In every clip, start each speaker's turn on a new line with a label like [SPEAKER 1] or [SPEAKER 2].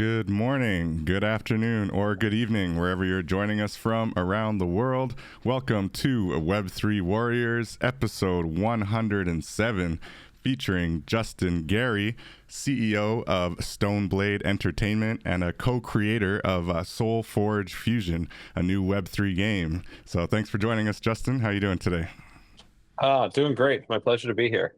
[SPEAKER 1] Good morning, good afternoon, or good evening, wherever you're joining us from around the world. Welcome to Web3 Warriors, episode 107, featuring Justin Gary, CEO of Stoneblade Entertainment and a co-creator of SolForge Fusion, a new Web3 game. So thanks for joining us, Justin. How are you doing today?
[SPEAKER 2] Doing great. My pleasure to be here.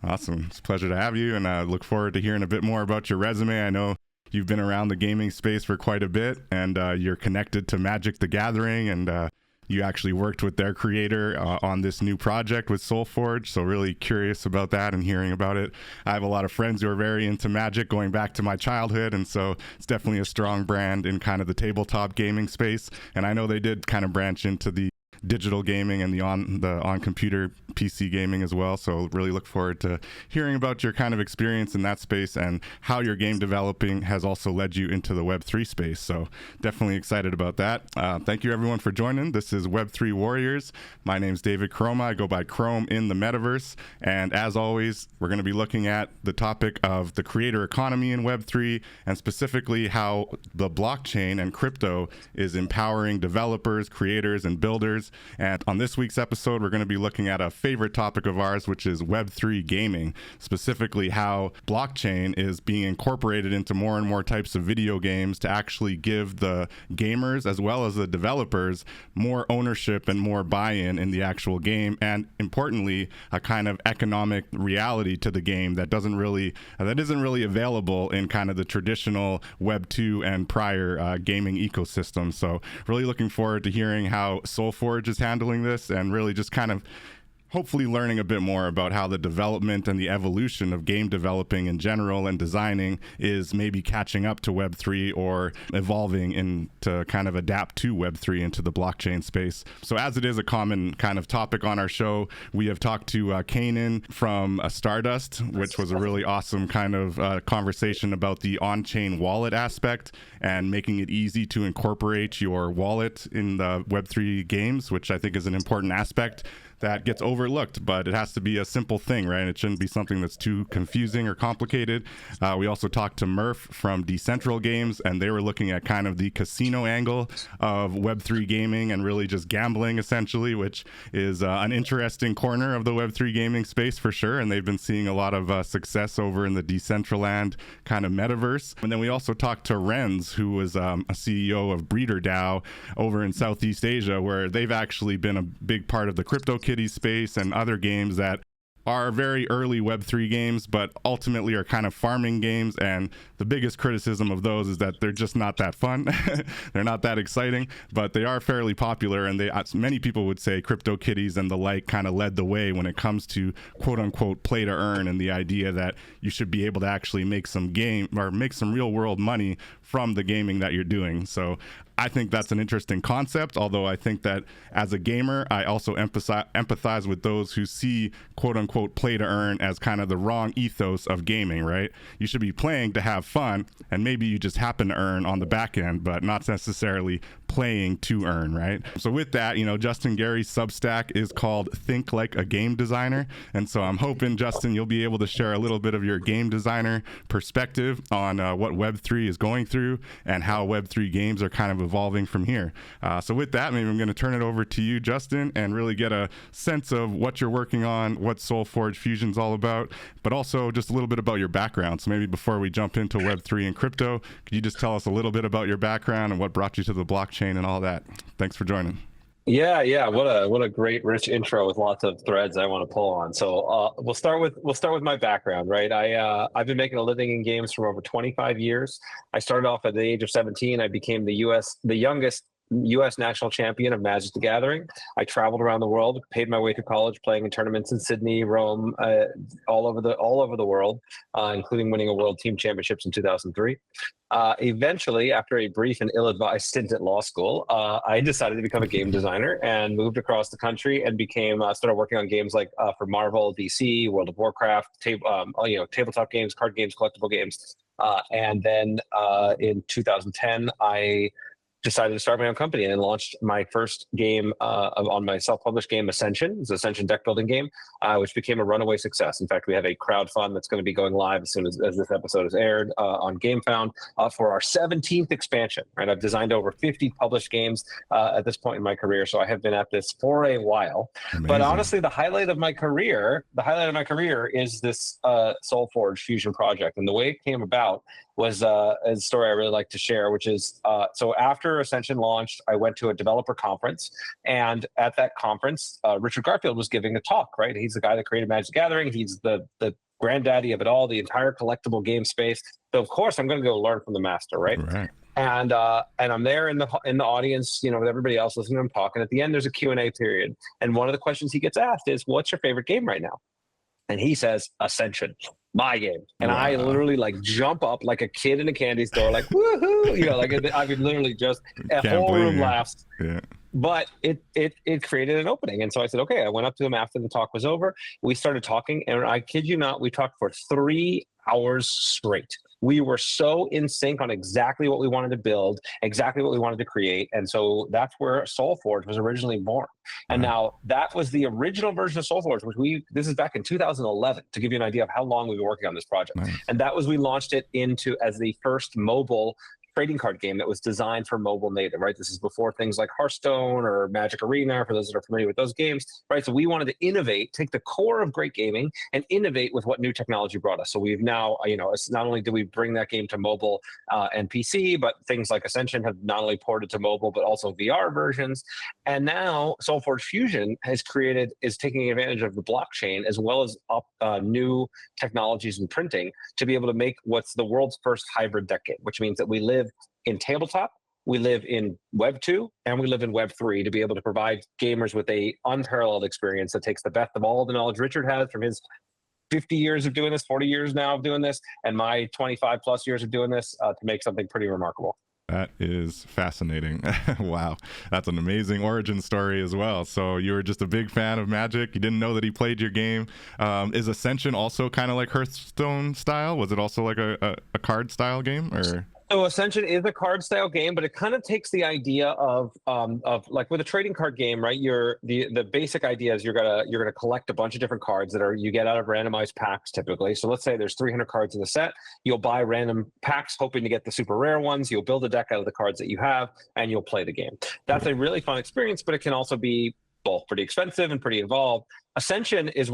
[SPEAKER 1] Awesome. It's a pleasure to have you, and I look forward to hearing a bit more about your resume. I know you've been around the gaming space for quite a bit, and you're connected to Magic the Gathering, and you actually worked with their creator on this new project with SolForge, so really curious about that and hearing about it. I have a lot of friends who are very into Magic going back to my childhood, and so it's definitely a strong brand in kind of the tabletop gaming space, and I know they did kind of branch into the digital gaming and the on computer PC gaming as well. So really look forward to hearing about your kind of experience in that space and how your game developing has also led you into the Web3 space. So definitely excited about that. Thank you everyone for joining. This is Web3 Warriors. My name's David Krome. I go by Krome in the metaverse. And as always, we're going to be looking at the topic of the creator economy in Web3 and specifically how the blockchain and crypto is empowering developers, creators, and builders. And on this week's episode, we're going to be looking at a favorite topic of ours, which is Web3 gaming, specifically how blockchain is being incorporated into more and more types of video games to actually give the gamers as well as the developers more ownership and more buy-in in the actual game, and importantly, a kind of economic reality to the game that isn't really available in kind of the traditional Web 2 and prior gaming ecosystem. So really looking forward to hearing how SolForge is handling this and really just kind of hopefully learning a bit more about how the development and the evolution of game developing in general and designing is maybe catching up to Web3 or evolving to kind of adapt to Web3 into the blockchain space. So as it is a common kind of topic on our show, we have talked to Kanan from Stardust, which was a really awesome kind of conversation about the on-chain wallet aspect and making it easy to incorporate your wallet in the Web3 games, which I think is an important aspect that gets overlooked, but it has to be a simple thing, right? It shouldn't be something that's too confusing or complicated. We also talked to Murph from Decentral Games, and they were looking at kind of the casino angle of Web3 gaming and really just gambling, essentially, which is an interesting corner of the Web3 gaming space for sure. And they've been seeing a lot of success over in the Decentraland kind of metaverse. And then we also talked to Renz, who was a CEO of Breeder DAO over in Southeast Asia, where they've actually been a big part of the CryptoKitties space and other games that are very early Web3 games, but ultimately are kind of farming games. And the biggest criticism of those is that they're just not that fun. They're not that exciting, but they are fairly popular. And many people would say CryptoKitties and the like kind of led the way when it comes to quote unquote play to earn, and the idea that you should be able to actually make some real world money from the gaming that you're doing. So I think that's an interesting concept, although I think that as a gamer, I also empathize with those who see quote unquote play to earn as kind of the wrong ethos of gaming, right? You should be playing to have fun, and maybe you just happen to earn on the back end, but not necessarily playing to earn, right? So with that, Justin Gary's Substack is called Think Like a Game Designer. And so I'm hoping, Justin, you'll be able to share a little bit of your game designer perspective on what Web3 is going through and how Web3 games are kind of evolving from here. So with that, maybe I'm going to turn it over to you, Justin, and really get a sense of what you're working on, what SolForge Fusion's all about, but also just a little bit about your background. So maybe before we jump into Web3 and crypto, could you just tell us a little bit about your background and what brought you to the blockchain and all that? Thanks for joining.
[SPEAKER 2] Yeah. What a great, rich intro with lots of threads I want to pull on. So we'll start with my background, right? I've been making a living in games for over 25 years. I started off at the age of 17. I became the youngest U.S. national champion of Magic the Gathering. I traveled around the world, paid my way through college, playing in tournaments in Sydney, Rome, all over the world, including winning a World Team Championships in 2003. Eventually, after a brief and ill-advised stint at law school, I decided to become a game designer and moved across the country and started working on games like for Marvel, DC, World of Warcraft, tabletop games, card games, collectible games. And then in 2010, I decided to start my own company and launched my first game on my self-published game, Ascension. It's an Ascension deck building game, which became a runaway success. In fact, we have a crowdfund that's going to be going live as soon as this episode is aired on GameFound for our 17th expansion. Right, I've designed over 50 published games at this point in my career, so I have been at this for a while. Amazing. But honestly, the highlight of my career is this SolForge Fusion project, and the way it came about was a story I really like to share, which is so after Ascension launched, I went to a developer conference, and at that conference, Richard Garfield was giving a talk. Right, he's the guy that created Magic the Gathering. He's the granddaddy of it all, the entire collectible game space. So of course, I'm going to go learn from the master. Right. And I'm there in the audience, with everybody else listening to him talk. And at the end, there's a Q&A period. And one of the questions he gets asked is, "What's your favorite game right now?" And he says, "Ascension, my game." And wow. I literally jump up like a kid in a candy store, like woohoo! I could literally just a whole room laughs. Yeah. But it created an opening, and so I said, okay. I went up to him after the talk was over. We started talking, and I kid you not, we talked for 3 hours straight. We were so in sync on exactly what we wanted to build, exactly what we wanted to create. And so that's where SolForge was originally born. And now that was the original version of SolForge, which this is back in 2011, to give you an idea of how long we've been working on this project. Nice. And that was, we launched it as the first mobile trading card game that was designed for mobile native, right? This is before things like Hearthstone or Magic Arena, for those that are familiar with those games, right? So we wanted to innovate, take the core of great gaming and innovate with what new technology brought us. So we've now, not only did we bring that game to mobile and PC, but things like Ascension have not only ported to mobile, but also VR versions. And now SolForge Fusion is taking advantage of the blockchain as well as new technologies in printing to be able to make what's the world's first hybrid deck game, which means that we live in tabletop, we live in Web 2, and we live in Web 3 to be able to provide gamers with a unparalleled experience that takes the best of all the knowledge Richard has from his 50 years of doing this, 40 years now of doing this, and my 25 plus years of doing this to make something pretty remarkable.
[SPEAKER 1] That is fascinating. Wow. That's an amazing origin story as well. So you were just a big fan of Magic. You didn't know that he played your game. Is Ascension also kind of like Hearthstone style? Was it also like a card style game, or?
[SPEAKER 2] So Ascension is a card style game, but it kind of takes the idea of like with a trading card game, right? The basic idea is you're gonna collect a bunch of different cards that you get out of randomized packs typically. So let's say there's 300 cards in the set. You'll buy random packs hoping to get the super rare ones. You'll build a deck out of the cards that you have, and you'll play the game. That's a really fun experience, but it can also be both pretty expensive and pretty involved. Ascension is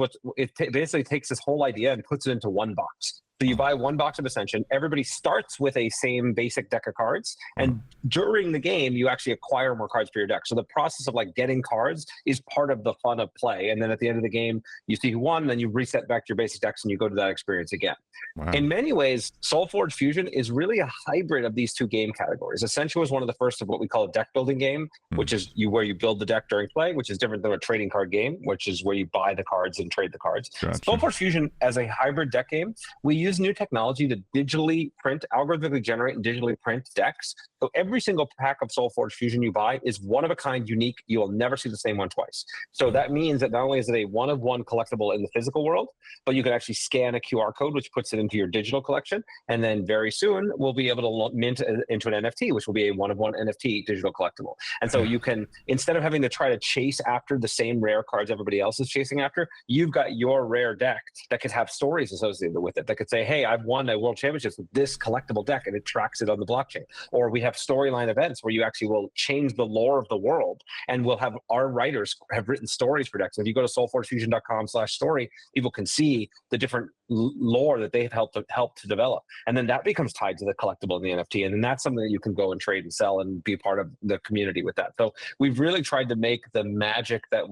[SPEAKER 2] basically takes this whole idea and puts it into one box. So you buy one box of Ascension. Everybody starts with a same basic deck of cards, and during the game, you actually acquire more cards for your deck. So the process of getting cards is part of the fun of play. And then at the end of the game, you see who won, then you reset back to your basic decks and you go to that experience again. Wow. In many ways, SolForge Fusion is really a hybrid of these two game categories. Ascension was one of the first of what we call a deck building game, which is where you build the deck during play, which is different than a trading card game, which is where you buy the cards and trade the cards. Gotcha. SolForge Fusion as a hybrid deck game, we use new technology to digitally print, algorithmically generate and digitally print decks. So every single pack of SolForge Fusion you buy is one of a kind, unique. You will never see the same one twice. So that means that not only is it a one-of-one collectible in the physical world, but you can actually scan a QR code, which puts it into your digital collection. And then very soon, we'll be able to mint into an NFT, which will be a one-of-one NFT digital collectible. And so you can, instead of having to try to chase after the same rare cards everybody else is chasing after, you've got your rare deck that could have stories associated with it that could say, hey, I've won a world championships with this collectible deck, and it tracks it on the blockchain. Or we have storyline events where you actually will change the lore of the world, and we'll have our writers have written stories for decks. If you go to solforgefusion.com/story, people can see the different lore that they've helped to develop. And then that becomes tied to the collectible and the NFT. And then that's something that you can go and trade and sell and be part of the community with that. So we've really tried to make the magic that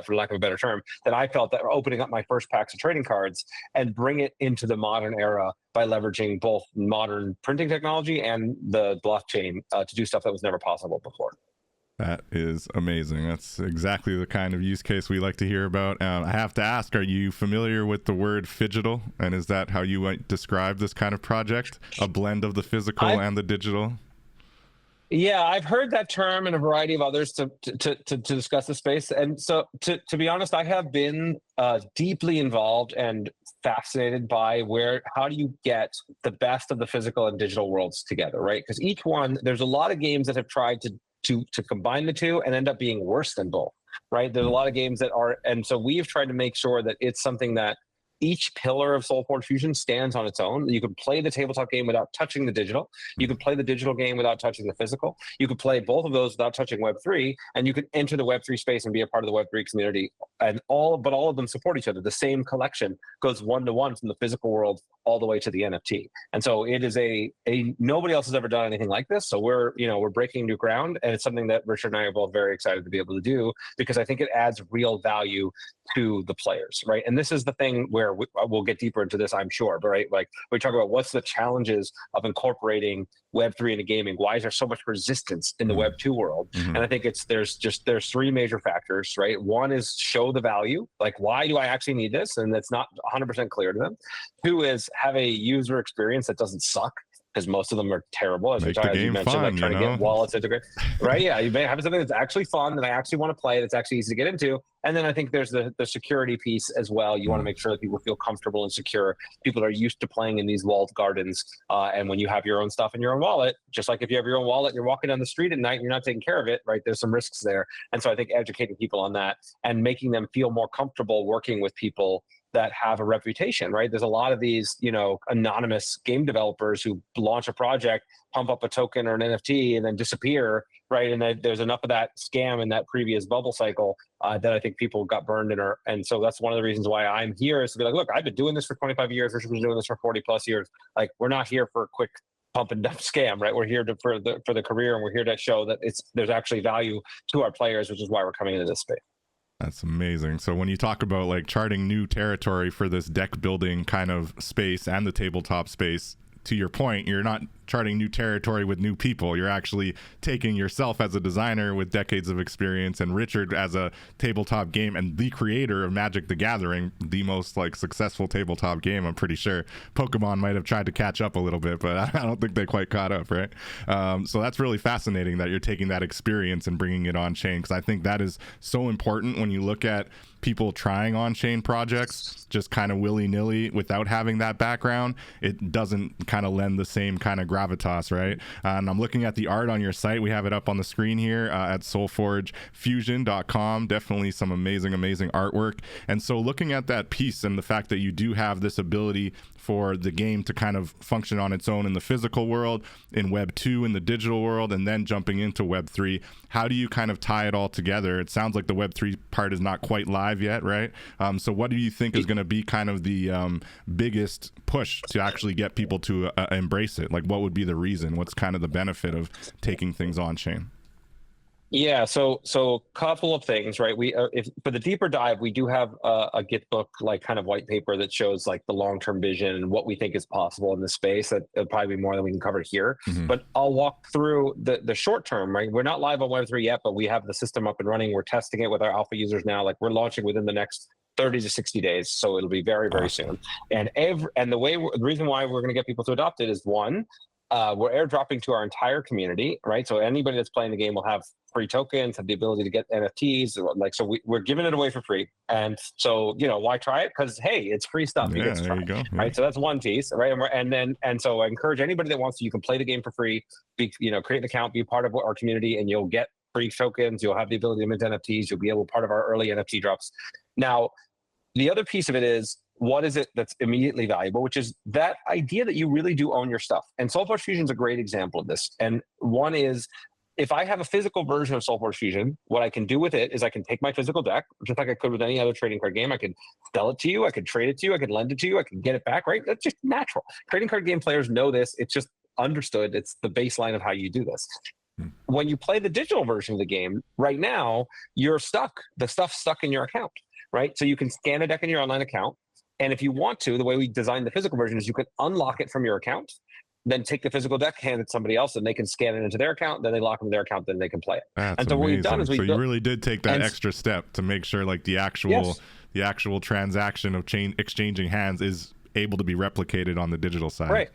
[SPEAKER 2] for lack of a better term, that I felt that opening up my first packs of trading cards and bring it into the modern era by leveraging both modern printing technology and the blockchain to do stuff that was never possible before.
[SPEAKER 1] That is amazing. That's exactly the kind of use case we like to hear about. I have to ask, are you familiar with the word phygital? And is that how you might describe this kind of project? A blend of the physical and the digital?
[SPEAKER 2] Yeah, I've heard that term and a variety of others to discuss the space. And so, to be honest, I have been deeply involved and fascinated by how do you get the best of the physical and digital worlds together, right? Because each one, there's a lot of games that have tried to combine the two and end up being worse than both, right? There's a lot of games that are, and so we've tried to make sure that it's something that each pillar of SolForge Fusion stands on its own. You can play the tabletop game without touching the digital. You can play the digital game without touching the physical. You can play both of those without touching Web3, and you can enter the Web3 space and be a part of the Web3 community. And all of them support each other. The same collection goes one-to-one from the physical world all the way to the NFT. And so it is a nobody else has ever done anything like this. So we're breaking new ground, and it's something that Richard and I are both very excited to be able to do, because I think it adds real value to the players, right? And this is the thing where we'll get deeper into this, I'm sure, but right, like we talk about what's the challenges of incorporating Web3 into gaming. Why is there so much resistance in the Web2 world? And I think there's three major factors, right? One is show the value, like why do I actually need this? And that's not 100% clear to them. Two is have a user experience that doesn't suck, because most of them are terrible, as you mentioned, fun, like trying to get wallets integrated, right? Yeah, you may have something that's actually fun, that I actually want to play, that's actually easy to get into. And then I think there's the security piece as well. You want to make sure that people feel comfortable and secure. People are used to playing in these walled gardens. And when you have your own stuff in your own wallet, just like if you have your own wallet, you're walking down the street at night and you're not taking care of it, right? There's some risks there. And so I think educating people on that and making them feel more comfortable working with people that have a reputation, right? There's a lot of these, anonymous game developers who launch a project, pump up a token or an NFT, and then disappear, right? And then there's enough of that scam in that previous bubble cycle that I think people got burned in. And so that's one of the reasons why I'm here, is to be like, look, I've been doing this for 25 years. Richard's been doing this for 40 plus years. Like, we're not here for a quick pump and dump scam, right? We're here for the career, and we're here to show that there's actually value to our players, which is why we're coming into this space.
[SPEAKER 1] That's amazing. So when you talk about like charting new territory for this deck building kind of space and the tabletop space, to your point, you're not charting new territory with new people. You're actually taking yourself as a designer with decades of experience, and Richard as a tabletop game and the creator of Magic the Gathering, the most like successful tabletop game. I'm pretty sure Pokemon might have tried to catch up a little bit, but I don't think they quite caught up, right? So that's really fascinating that you're taking that experience and bringing it on chain, because I think that is so important when you look at people trying on-chain projects just kind of willy-nilly without having that background. It doesn't kind of lend the same kind of gravitas, right? And I'm looking at the art on your site. We have it up on the screen here at SolForgeFusion.com. Definitely some amazing artwork. And so looking at that piece and the fact that you do have this ability for the game to kind of function on its own in the physical world, in Web 2, in the digital world, and then jumping into Web 3, how do you kind of tie it all together? It sounds like the Web 3 part is not quite live yet, right? So what do you think is going to be kind of the biggest push to actually get people to embrace it? Like, what would be the reason? What's kind of the benefit of taking things on chain?
[SPEAKER 2] Yeah, so couple of things, right? For the deeper dive, we do have a guestbook, like kind of white paper that shows like the long-term vision and what we think is possible in this space. That'll probably be more than we can cover here. But I'll walk through the short term, right? We're not live on Web3 yet, but we have the system up and running. We're testing it with our alpha users now. Like, we're launching within the next 30 to 60 days, so it'll be very, very soon. And the reason why we're going to get people to adopt it is, one, we're airdropping to our entire community, right? So anybody that's playing the game will have free tokens, have the ability to get NFTs. Like, so we're giving it away for free. And so, why try it? Because, hey, it's free stuff. You get to try, there you go. Right? So that's one piece, right? And so I encourage anybody that wants to, you can play the game for free, create an account, be part of our community, and you'll get free tokens. You'll have the ability to mint NFTs. You'll be able to be part of our early NFT drops. Now, the other piece of it is, what is it that's immediately valuable, which is that idea that you really do own your stuff. And SolForge Fusion is a great example of this. And one is, if I have a physical version of SolForge Fusion, what I can do with it is I can take my physical deck, just like I could with any other trading card game. I could sell it to you. I could trade it to you. I could lend it to you. I can get it back, right? That's just natural. Trading card game players know this. It's just understood. It's the baseline of how you do this. When you play the digital version of the game, right now, you're stuck. The stuff's stuck in your account, right? So you can scan a deck in your online account. And if you want to, the way we designed the physical version is you can unlock it from your account, then take the physical deck, hand it to somebody else, and they can scan it into their account, then they lock into their account, then they can play it.
[SPEAKER 1] That's
[SPEAKER 2] and so
[SPEAKER 1] amazing.
[SPEAKER 2] what we've done is
[SPEAKER 1] so you really did take that extra step to make sure like the actual transaction of exchanging hands is able to be replicated on the digital side.
[SPEAKER 2] Right.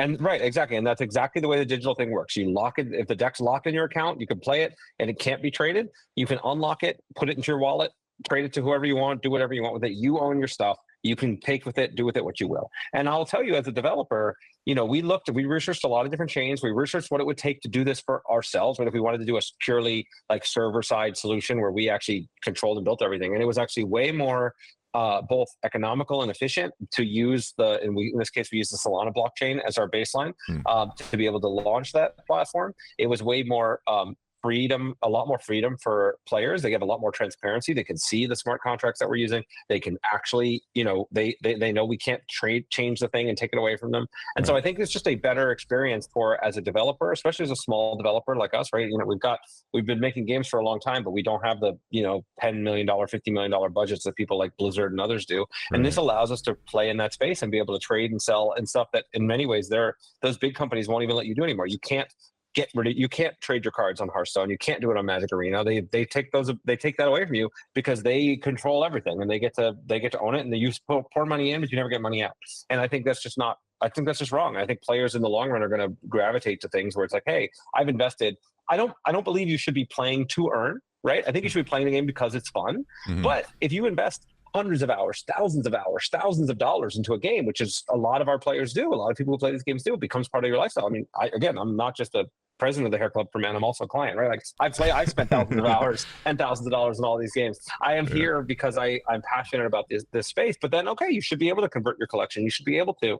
[SPEAKER 2] And right, exactly. And that's exactly the way the digital thing works. You lock it. If the deck's locked in your account, you can play it and it can't be traded. You can unlock it, put it into your wallet, trade it to whoever you want, do whatever you want with it. You own your stuff. You can take with it, do with it what you will. And I'll tell you, as a developer, we researched a lot of different chains. We researched what it would take to do this for ourselves. What if we wanted to do a purely like server side solution where we actually controlled and built everything? And it was actually way more both economical and efficient to use in this case, we use the Solana blockchain as our baseline to be able to launch that platform. It was way more a lot more freedom for players. They have a lot more transparency. They can see the smart contracts that we're using. They can actually, they know we can't change the thing and take it away from them. And so I think it's just a better experience as a developer, especially as a small developer like us, right? We've been making games for a long time, but we don't have the, $10 million, $50 million budgets that people like Blizzard and others do. Right. And this allows us to play in that space and be able to trade and sell and stuff that in many ways those big companies won't even let you do anymore. You can't trade your cards on Hearthstone. You can't do it on Magic Arena. They take that away from you because they control everything and they get to own it, and they pour money in, but you never get money out. And I think that's just wrong. I think players in the long run are going to gravitate to things where it's like, hey, I've invested. I don't believe you should be playing to earn, right? I think you should be playing the game because it's fun. Mm-hmm. But if you invest hundreds of hours, thousands of dollars into a game, which is a lot of our players do. A lot of people who play these games do. It becomes part of your lifestyle. I mean, I'm not just a president of the Hair Club for Men. I'm also a client, right? Like I've spent thousands of hours and thousands of dollars in all these games. I am here because I'm passionate about this space. But then, okay, you should be able to convert your collection. You should be able to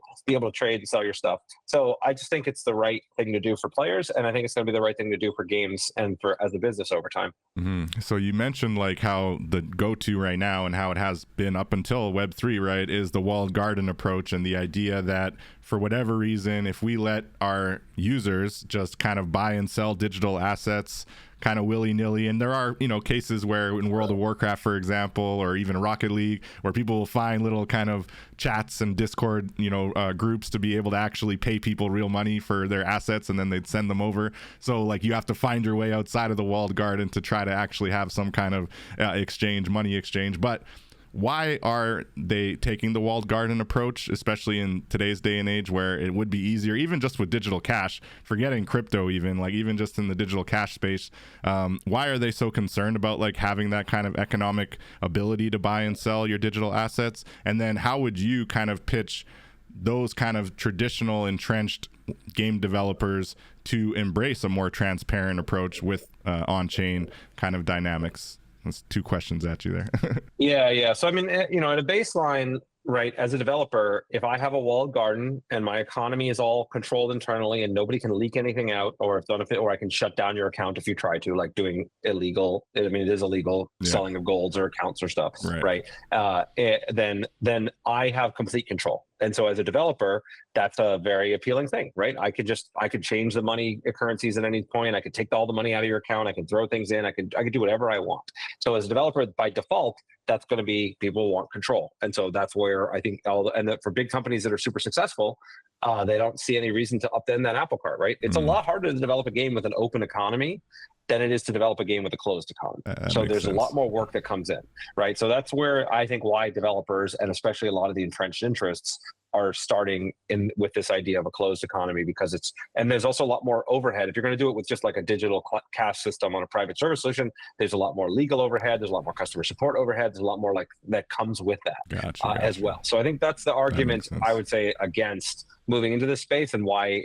[SPEAKER 2] trade and sell your stuff. So I just think it's the right thing to do for players, and I think it's going to be the right thing to do for games and as a business over time.
[SPEAKER 1] Mm-hmm. So you mentioned like how the go-to right now and how it has been up until Web3, right, is the walled garden approach, and the idea that for whatever reason, if we let our users just kind of buy and sell digital assets kind of willy-nilly, and there are cases where in World of Warcraft, for example, or even Rocket League, where people will find little kind of chats and Discord groups to be able to actually pay people real money for their assets, and then they'd send them over. So like you have to find your way outside of the walled garden to try to actually have some kind of money exchange. But why are they taking the walled garden approach, especially in today's day and age where it would be easier, even just with digital cash, forgetting crypto, even just in the digital cash space? Why are they so concerned about like having that kind of economic ability to buy and sell your digital assets? And then how would you kind of pitch those kind of traditional entrenched game developers to embrace a more transparent approach with on-chain kind of dynamics? That's two questions at you there.
[SPEAKER 2] Yeah. So I mean, at a baseline, right, as a developer, if I have a walled garden and my economy is all controlled internally and nobody can leak anything out, or I can shut down your account if you try to, like doing illegal. I mean, it is illegal selling of golds or accounts or stuff, right? Then I have complete control. And so as a developer, that's a very appealing thing, right? I could change the money currencies at any point. I could take all the money out of your account. I can throw things in. I could do whatever I want. So as a developer, by default, that's going to be people want control. And so that's where I think for big companies that are super successful, they don't see any reason to upend that apple cart, right? It's a lot harder to develop a game with an open economy than it is to develop a game with a closed economy. So there's a lot more work that comes in, right? So that's where I think why developers, and especially a lot of the entrenched interests, are starting with this idea of a closed economy, because there's also a lot more overhead. If you're going to do it with just like a digital cash system on a private service solution, there's a lot more legal overhead. There's a lot more customer support overhead. There's a lot more like that comes with that. Gotcha. As well. So I think that's the argument I would say against moving into this space, and why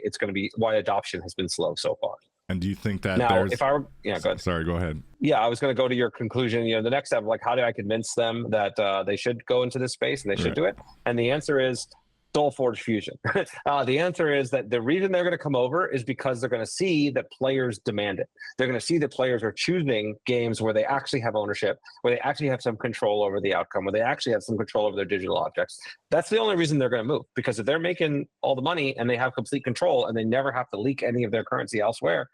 [SPEAKER 2] adoption has been slow so far.
[SPEAKER 1] And do you think that
[SPEAKER 2] now,
[SPEAKER 1] there's...
[SPEAKER 2] go ahead.
[SPEAKER 1] Sorry, go ahead.
[SPEAKER 2] Yeah, I was going to go to your conclusion. The next step, like, how do I convince them that they should go into this space and they should do it? And the answer is SolForge Fusion. The answer is that the reason they're going to come over is because they're going to see that players demand it. They're going to see that players are choosing games where they actually have ownership, where they actually have some control over the outcome, where they actually have some control over their digital objects. That's the only reason they're going to move, because if they're making all the money and they have complete control and they never have to leak any of their currency elsewhere,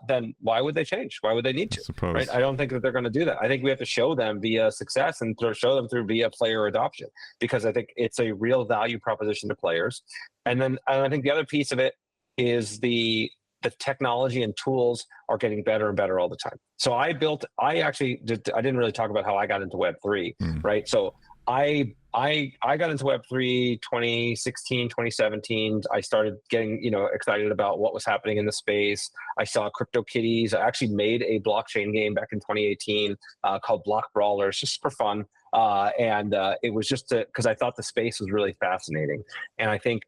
[SPEAKER 2] then why would they change? Why would they need to? Right? I don't think that they're going to do that. I think we have to show them via success and show them via player adoption, because I think it's a real value proposition to players. And I think the other piece of it is the technology and tools are getting better and better all the time. So I didn't really talk about how I got into Web3, right? So I got into Web3 2016, 2017. I started getting, excited about what was happening in the space. I saw CryptoKitties. I actually made a blockchain game back in 2018 called Block Brawlers, just for fun. It was just because I thought the space was really fascinating. And I think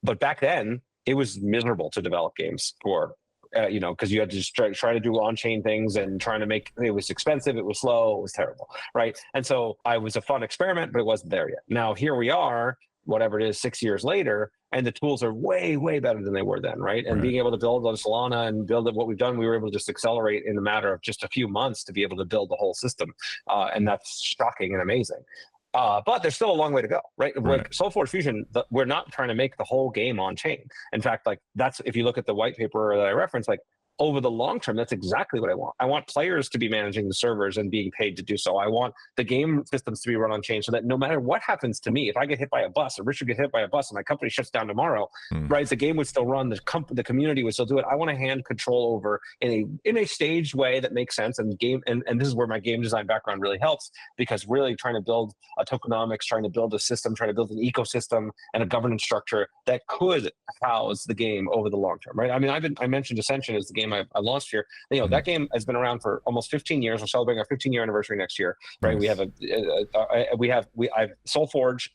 [SPEAKER 2] but back then it was miserable to develop games for, because you had to just try to do on-chain things and trying to make it was expensive, it was slow, it was terrible, right? And so I was a fun experiment, but it wasn't there yet. Now here we are, whatever it is, 6 years later, and the tools are way, way better than they were then, right? And being able to build on Solana and build what we've done, we were able to just accelerate in a matter of just a few months to be able to build the whole system, and that's shocking and amazing. But there's still a long way to go, right? Like SolForge Fusion, we're not trying to make the whole game on chain. In fact, like that's, if you look at the white paper that I referenced, like over the long term, that's exactly what I want. I want players to be managing the servers and being paid to do so. I want the game systems to be run on chain so that no matter what happens to me, if I get hit by a bus or Richard get hit by a bus and my company shuts down tomorrow, right, the game would still run, the community would still do it. I want to hand control over in a staged way that makes sense. And this is where my game design background really helps, because really trying to build a tokenomics, trying to build a system, trying to build an ecosystem and a governance structure that could house the game over the long term, right? I mean, I mentioned Ascension as the game I launched here. That game has been around for almost 15 years. We're celebrating our 15-year anniversary next year, right? Nice. I've SolForge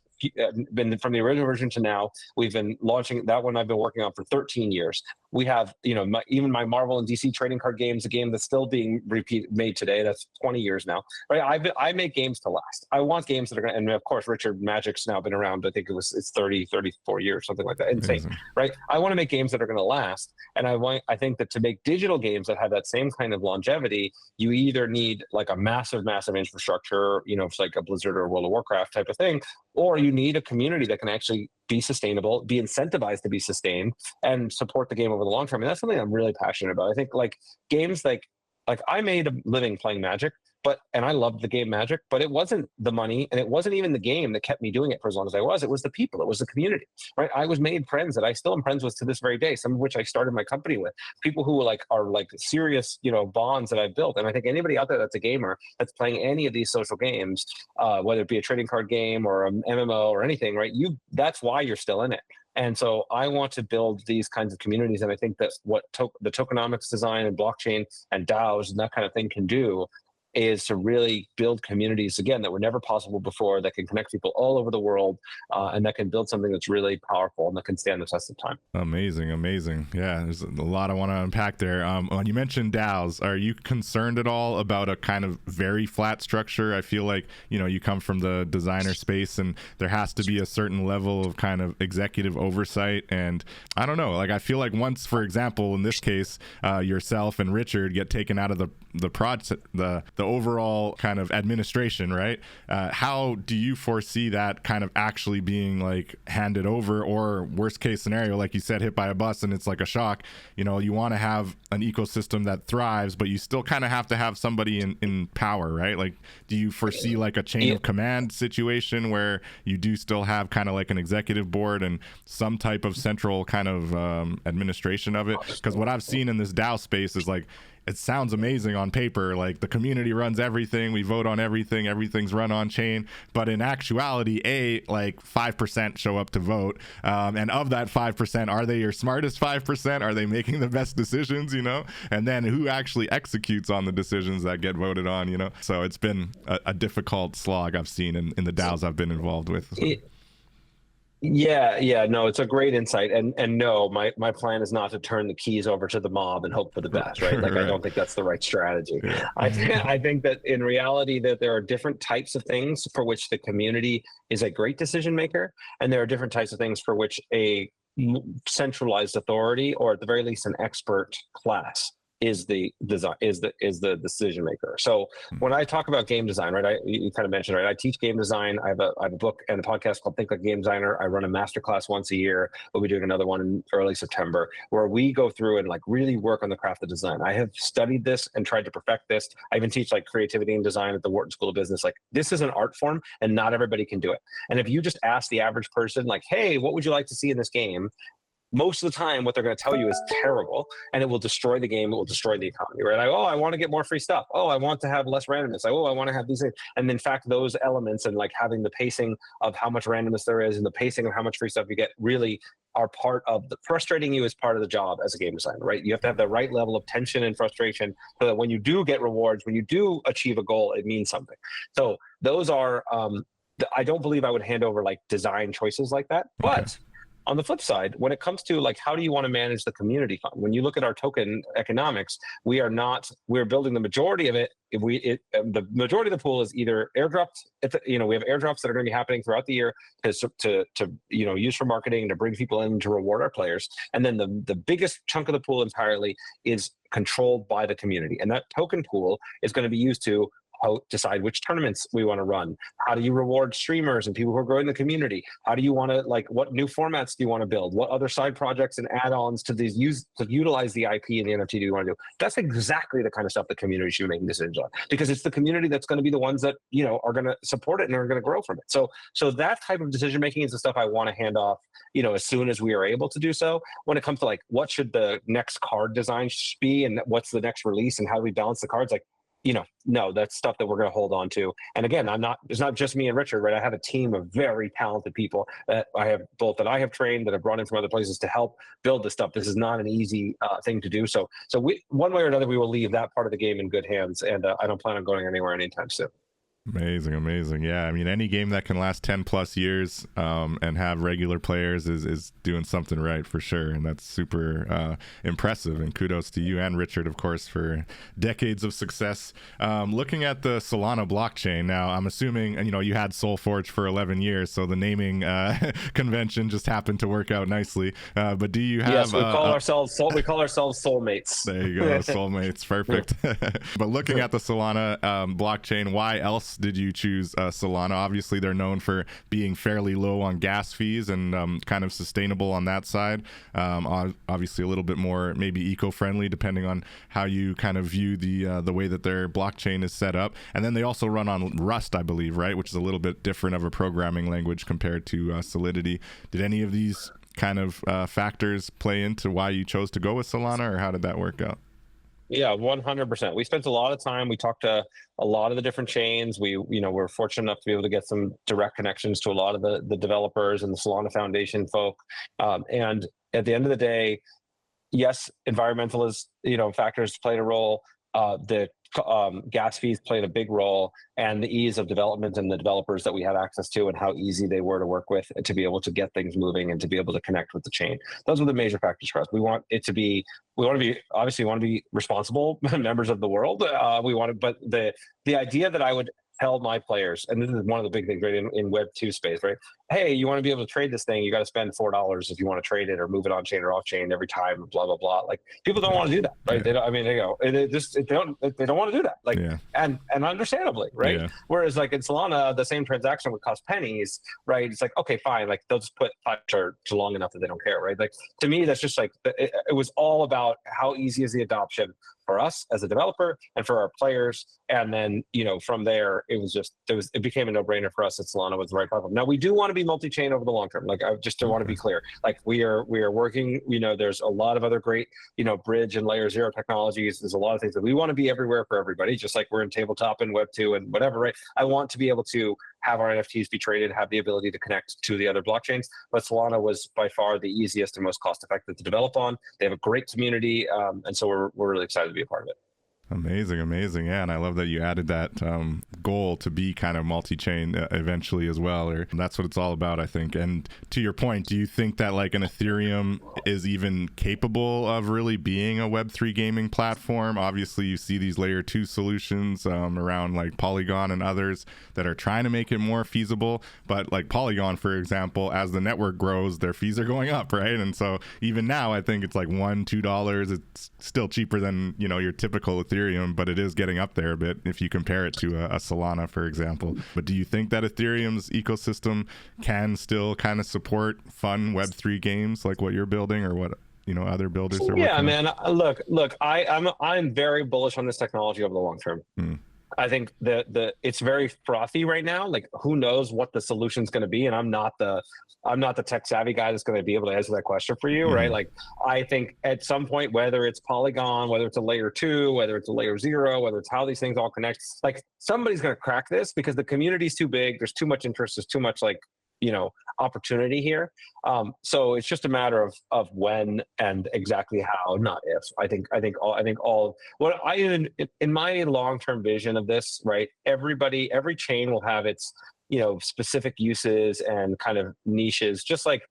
[SPEAKER 2] been from the original version to now. We've been launching that one. I've been working on for 13 years. We have, even my Marvel and DC trading card games, a game that's still being made today. That's 20 years now, right? I make games to last. I want games that are going to, and of course, Richard Magic's now been around. I think it's 34 years, something like that. Insane, right? I want to make games that are going to last. And I think that to make digital games that have that same kind of longevity, you either need like a massive, massive infrastructure, it's like a Blizzard or World of Warcraft type of thing, or you need a community that can actually be sustainable, be incentivized to be sustained, and support the game over the long term. And that's something I'm really passionate about. I think like games like I made a living playing Magic, and I loved the game Magic, but it wasn't the money and it wasn't even the game that kept me doing it for as long as I was. It was the people, it was the community, right? I was made friends that I still am friends with to this very day, some of which I started my company with, people who are serious, bonds that I've built. And I think anybody out there that's a gamer that's playing any of these social games, whether it be a trading card game or an MMO or anything, right? That's why you're still in it. And so I want to build these kinds of communities. And I think that what the tokenomics design and blockchain and DAOs and that kind of thing can do is to really build communities, again, that were never possible before, that can connect people all over the world, and that can build something that's really powerful and that can stand the test of time.
[SPEAKER 1] Amazing. Yeah, there's a lot I want to unpack there. When you mentioned DAOs, are you concerned at all about a kind of very flat structure? I feel like, you come from the designer space and there has to be a certain level of kind of executive oversight. And I don't know, I feel like once, for example, in this case, yourself and Richard get taken out of the project, the overall kind of administration, right? How do you foresee that kind of actually being handed over, or worst case scenario, like you said, hit by a bus and it's like a shock? You want to have an ecosystem that thrives, but you still kind of have to have somebody in power, right? Do you foresee a chain of command situation where you do still have kind of like an executive board and some type of central kind of administration of it? Because what I've seen in this DAO space is it sounds amazing on paper, the community runs everything, we vote on everything, everything's run on chain, but in actuality, 5% show up to vote, and of that 5%, are they your smartest 5%? Are they making the best decisions, and then who actually executes on the decisions that get voted on, so it's been a difficult slog I've seen in the DAOs I've been involved with.
[SPEAKER 2] Yeah, no, it's a great insight, and no, my plan is not to turn the keys over to the mob and hope for the best, right? I don't think that's the right strategy. Yeah. I think that in reality that there are different types of things for which the community is a great decision maker, and there are different types of things for which a centralized authority, or at the very least an expert class, is the decision maker. So when I talk about game design, right, you kind of mentioned, right, I teach game design. I have a book and a podcast called Think Like a Game Designer. I run a masterclass once a year. We'll be doing another one in early September, where we go through and really work on the craft of design. I have studied this and tried to perfect this. I even teach creativity and design at the Wharton School of Business. This is an art form and not everybody can do it. And if you just ask the average person, hey, what would you like to see in this game? most of the time what they're going to tell you is terrible, and it will destroy the game, it will destroy the economy, right? Like, oh, I want to get more free stuff, oh, I want to have less randomness, like, oh, I want to have these things. And in fact, those elements and like having the pacing of how much randomness there is and the pacing of how much free stuff you get really are part of the frustrating you as part of the job as a game designer, right? You have to have the right level of tension and frustration so that when you do get rewards, when you do achieve a goal, it means something. So those are I don't believe I would hand over like design choices like that. But on the flip side, when it comes to like how do you want to manage the community fund, when you look at our token economics, we're building the majority of it. The majority of the pool is either airdropped. We have airdrops that are going to be happening throughout the year to use for marketing, to bring people in, to reward our players. And then the biggest chunk of the pool entirely is controlled by the community, and that token pool is going to be used to decide which tournaments we want to run. How do you reward streamers and people who are growing the community? How do you want to, like, what new formats do you want to build? What other side projects and add-ons to utilize the IP and the NFT do you want to do? That's exactly the kind of stuff the community should be making decisions on, because it's the community that's going to be the ones that, are going to support it and are going to grow from it. So that type of decision making is the stuff I want to hand off, as soon as we are able to do so. When it comes to like, what should the next card design be and what's the next release and how do we balance the cards, like, no, that's stuff that we're going to hold on to. And again, it's not just me and Richard, right? I have a team of very talented people that I have trained, that I've brought in from other places to help build this stuff. This is not an easy thing to do. So one way or another, we will leave that part of the game in good hands. And I don't plan on going anywhere anytime soon.
[SPEAKER 1] Amazing. Yeah, I mean, any game that can last 10 plus years and have regular players is doing something right for sure, and that's super impressive. And kudos to you and Richard, of course, for decades of success. Looking at the Solana blockchain now, I'm assuming you had SolForge for 11 years, so the naming convention just happened to work out nicely. But do you have?
[SPEAKER 2] Yes, we call ourselves soulmates.
[SPEAKER 1] There you go, soulmates, perfect. But looking at the Solana blockchain, why else did you choose Solana? Obviously, they're known for being fairly low on gas fees and kind of sustainable on that side. Obviously, a little bit more maybe eco-friendly, depending on how you kind of view the way that their blockchain is set up. And then they also run on Rust, I believe, right? Which is a little bit different of a programming language compared to Solidity. Did any of these kind of factors play into why you chose to go with Solana, or how did that work out?
[SPEAKER 2] Yeah, 100%. We spent a lot of time. We talked to a lot of the different chains. We're fortunate enough to be able to get some direct connections to a lot of the developers and the Solana Foundation folk. And at the end of the day, yes, environmental factors played a role. The gas fees played a big role, and the ease of development and the developers that we had access to and how easy they were to work with to be able to get things moving and to be able to connect with the chain. Those were the major factors for us. We want to be responsible members of the world. But the idea that I would tell my players, and this is one of the big things, right, in Web 2 space, right? Hey, you want to be able to trade this thing, you got to spend $4 if you want to trade it or move it on chain or off chain every time, blah blah blah. Like, people don't want to do that, right? Yeah. They don't want to do that, like, yeah. and understandably, right? Yeah. Whereas like in Solana, the same transaction would cost pennies, right? It's like, okay, fine, like they'll just put $5 to long enough that they don't care, right? Like, to me, that's just like it was all about how easy is the adoption for us as a developer and for our players. And then, from there, it became a no-brainer for us that Solana was the right platform. Now, we do want to be multi-chain over the long term. Like, I just want to be clear. Like, we are working, there's a lot of other great, bridge and layer 0 technologies. There's a lot of things that we want to be everywhere for everybody, just like we're in tabletop and Web 2 and whatever, right? I want to be able to have our NFTs be traded, have the ability to connect to the other blockchains. But Solana was by far the easiest and most cost-effective to develop on. They have a great community, and so we're really excited to be a part of it.
[SPEAKER 1] Amazing. Yeah, and I love that you added that goal to be kind of multi-chain eventually as well, or that's what it's all about, I think. And to your point, do you think that like an Ethereum is even capable of really being a Web3 gaming platform? Obviously, you see these layer 2 solutions around like Polygon and others that are trying to make it more feasible. But like Polygon, for example, as the network grows, their fees are going up, right? And so even now, I think it's like $1-2. It's still cheaper than, your typical Ethereum, but it is getting up there a bit if you compare it to a Solana, for example. But do you think that Ethereum's ecosystem can still kind of support fun Web3 games like what you're building, or what other builders are working on?
[SPEAKER 2] Man, look, I'm very bullish on this technology over the long term. I think it's very frothy right now. Like, who knows what the solution's going to be? And I'm not the tech savvy guy that's going to be able to answer that question for you, right? Like, I think at some point, whether it's Polygon, whether it's a layer 2, whether it's a layer 0, whether it's how these things all connect, like, somebody's going to crack this because the community's too big. There's too much interest. There's too much, like, opportunity here. So it's just a matter of when and exactly how, not if. I think all what in my long-term vision of this, right? Every chain will have its, specific uses and kind of niches, just like,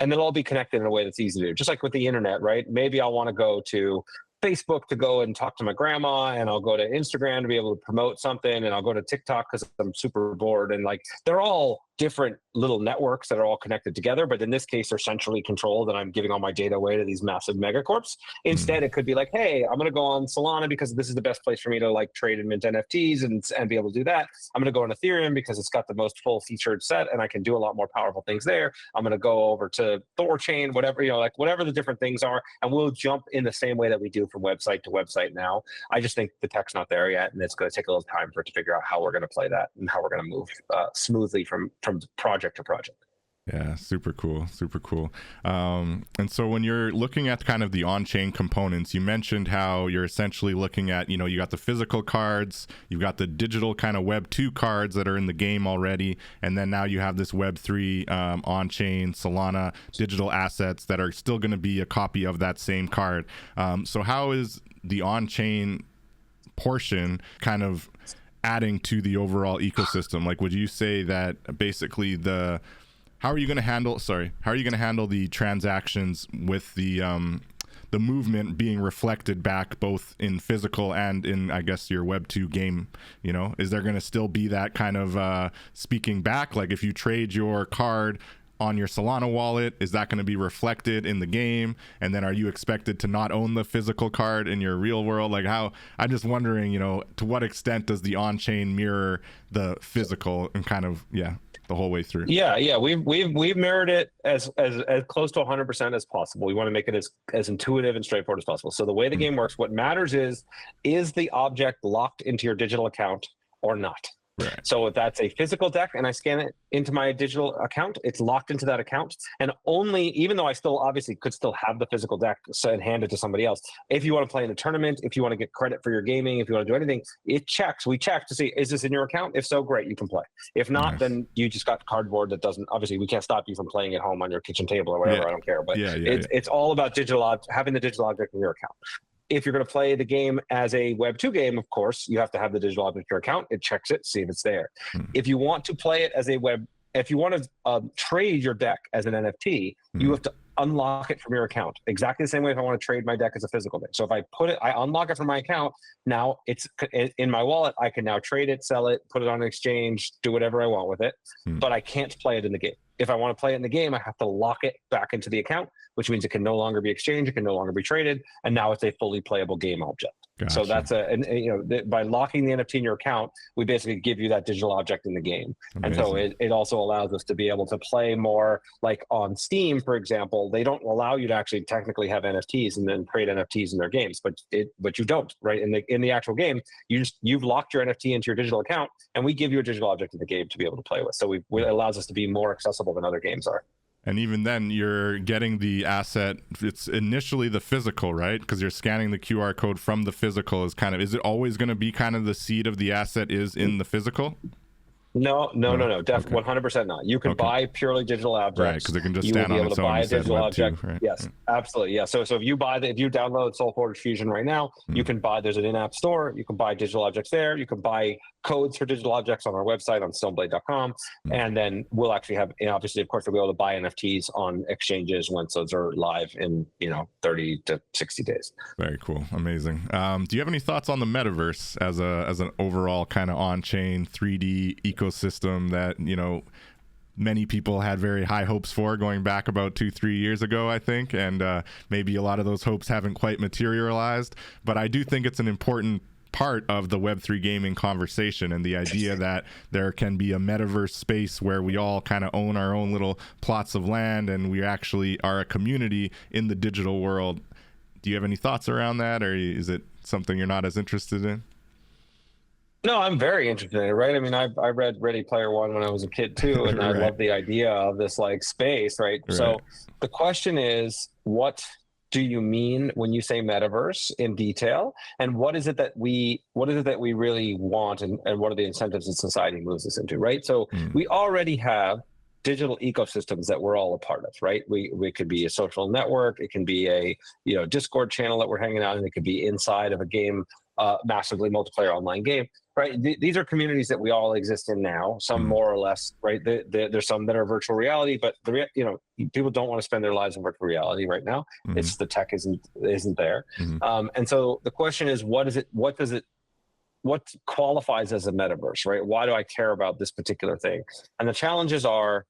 [SPEAKER 2] and they'll all be connected in a way that's easy to do. Just like with the internet, right? Maybe I'll want to go to Facebook to go and talk to my grandma, and I'll go to Instagram to be able to promote something, and I'll go to TikTok because I'm super bored. And like, they're all different little networks that are all connected together, but in this case they're centrally controlled, and I'm giving all my data away to these massive megacorps. Instead, it could be like, hey, I'm going to go on Solana because this is the best place for me to like trade and mint NFTs and be able to do that. I'm going to go on Ethereum because it's got the most full featured set and I can do a lot more powerful things there. I'm going to go over to Thorchain, whatever, like whatever the different things are, and we'll jump in the same way that we do from website to website now. I just think the tech's not there yet, and it's going to take a little time for it to figure out how we're going to play that and how we're going to move smoothly from project to project.
[SPEAKER 1] Yeah, super cool. And so when you're looking at kind of the on-chain components, you mentioned how you're essentially looking at, you got the physical cards, you've got the digital kind of Web 2 cards that are in the game already, and then now you have this Web 3 on-chain Solana digital assets that are still going to be a copy of that same card. So how is the on-chain portion kind of adding to the overall ecosystem? Like, would you say that basically how are you going to handle the transactions with the movement being reflected back both in physical and in, I guess, your Web 2 game? Is there going to still be that kind of speaking back? Like, if you trade your card on your Solana wallet, is that going to be reflected in the game? And then are you expected to not own the physical card in your real world? Like, I'm just wondering, to what extent does the on-chain mirror the physical and kind of, the whole way through? Yeah.
[SPEAKER 2] We've mirrored it as close to 100% as possible. We want to make it as intuitive and straightforward as possible. So the way the game works, what matters is the object locked into your digital account or not?
[SPEAKER 1] Right.
[SPEAKER 2] So if that's a physical deck and I scan it into my digital account, it's locked into that account. And only, even though I still obviously could still have the physical deck and hand it to somebody else, if you want to play in a tournament, if you want to get credit for your gaming, if you want to do anything, we check to see, is this in your account? If so, great, you can play. If not, then you just got cardboard that doesn't, obviously we can't stop you from playing at home on your kitchen table or whatever, I don't care. But it's all about having the digital object in your account. If you're going to play the game as a Web 2 game, of course, you have to have the digital object in your account. It checks it, see if it's there. If you want to play it as if you want to trade your deck as an NFT, you have to unlock it from your account. Exactly the same way if I want to trade my deck as a physical deck. So if I unlock it from my account, now it's in my wallet. I can now trade it, sell it, put it on an exchange, do whatever I want with it, but I can't play it in the game. If I want to play it in the game, I have to lock it back into the account, which means it can no longer be exchanged, it can no longer be traded, and now it's a fully playable game object. Gotcha. So that's by locking the NFT in your account, we basically give you that digital object in the game. Amazing. And so it also allows us to be able to play more, like on Steam, for example. They don't allow you to actually technically have NFTs and then trade NFTs in their games, but you don't, right? In the actual game, you've locked your NFT into your digital account, and we give you a digital object in the game to be able to play with. So it allows us to be more accessible than other games are.
[SPEAKER 1] And even then, you're getting the asset. It's initially the physical, right? Because you're scanning the QR code from the physical. Is it always going to be kind of the seed of the asset is in the physical?
[SPEAKER 2] No. Definitely 100% not. You can buy purely digital objects.
[SPEAKER 1] Right, because it can just stand on its own.
[SPEAKER 2] Buy a digital object.
[SPEAKER 1] 2, right?
[SPEAKER 2] Yes, absolutely. Yeah. So if you download SolForge Fusion right now, you can buy. There's an in-app store. You can buy digital objects there. You can buy codes for digital objects on our website on stoneblade.com, and then we'll actually have, obviously, of course, we'll be able to buy NFTs on exchanges once those are live in 30 to 60 days.
[SPEAKER 1] Very cool, amazing. Do you have any thoughts on the metaverse as an overall kind of on-chain 3D ecosystem that many people had very high hopes for going back about 2-3 years ago, I think, and maybe a lot of those hopes haven't quite materialized, but I do think it's an important part of the Web3 gaming conversation, and the idea that there can be a metaverse space where we all kind of own our own little plots of land and we actually are a community in the digital world. Do you have any thoughts around that, or is it something you're not as interested in?
[SPEAKER 2] No, I'm very interested in it, right? I mean, I read Ready Player One when I was a kid too, and I
[SPEAKER 1] Right.
[SPEAKER 2] love the idea of this like space, right?
[SPEAKER 1] Right.
[SPEAKER 2] So the question is, what do you mean when you say metaverse in detail? And what is it that we really want, and what are the incentives that society moves us into, right? So
[SPEAKER 1] Mm.
[SPEAKER 2] we already have digital ecosystems that we're all a part of, right? We could be a social network, it can be a Discord channel that we're hanging out in, it could be inside of a game, massively multiplayer online game, right? These are communities that we all exist in now, some
[SPEAKER 1] Mm.
[SPEAKER 2] more or less, right? There's some that are virtual reality, but people don't want to spend their lives in virtual reality right now.
[SPEAKER 1] Mm.
[SPEAKER 2] It's the tech isn't there.
[SPEAKER 1] Mm.
[SPEAKER 2] And so the question is, what qualifies as a metaverse, right? Why do I care about this particular thing? And the challenges are,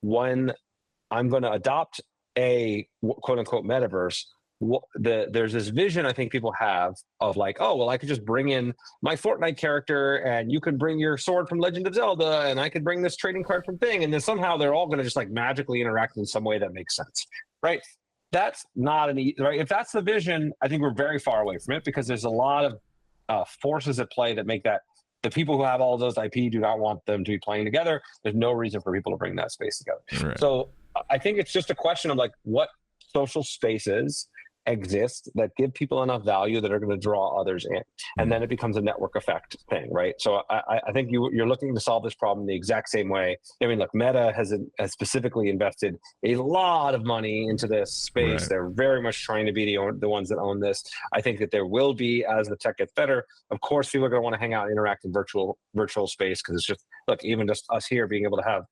[SPEAKER 2] when I'm going to adopt a quote unquote metaverse, there's this vision I think people have of like, oh, well, I could just bring in my Fortnite character, and you can bring your sword from Legend of Zelda, and I could bring this trading card from Thing, and then somehow they're all going to just like magically interact in some way that makes sense, right? That's not right. If that's the vision, I think we're very far away from it, because there's a lot of forces at play that make that the people who have all those IP do not want them to be playing together. There's no reason for people to bring that space together.
[SPEAKER 1] Right.
[SPEAKER 2] So I think it's just a question of like, what social spaces exist that give people enough value that are going to draw others in, and then it becomes a network effect thing, right? So I think you're looking to solve this problem the exact same way. I mean, look, Meta has specifically invested a lot of money into this space.
[SPEAKER 1] Right.
[SPEAKER 2] They're very much trying to be the ones that own this. I think that there will be, as the tech gets better, of course, people are going to want to hang out and interact in virtual space, because it's just, look, even just us here being able to have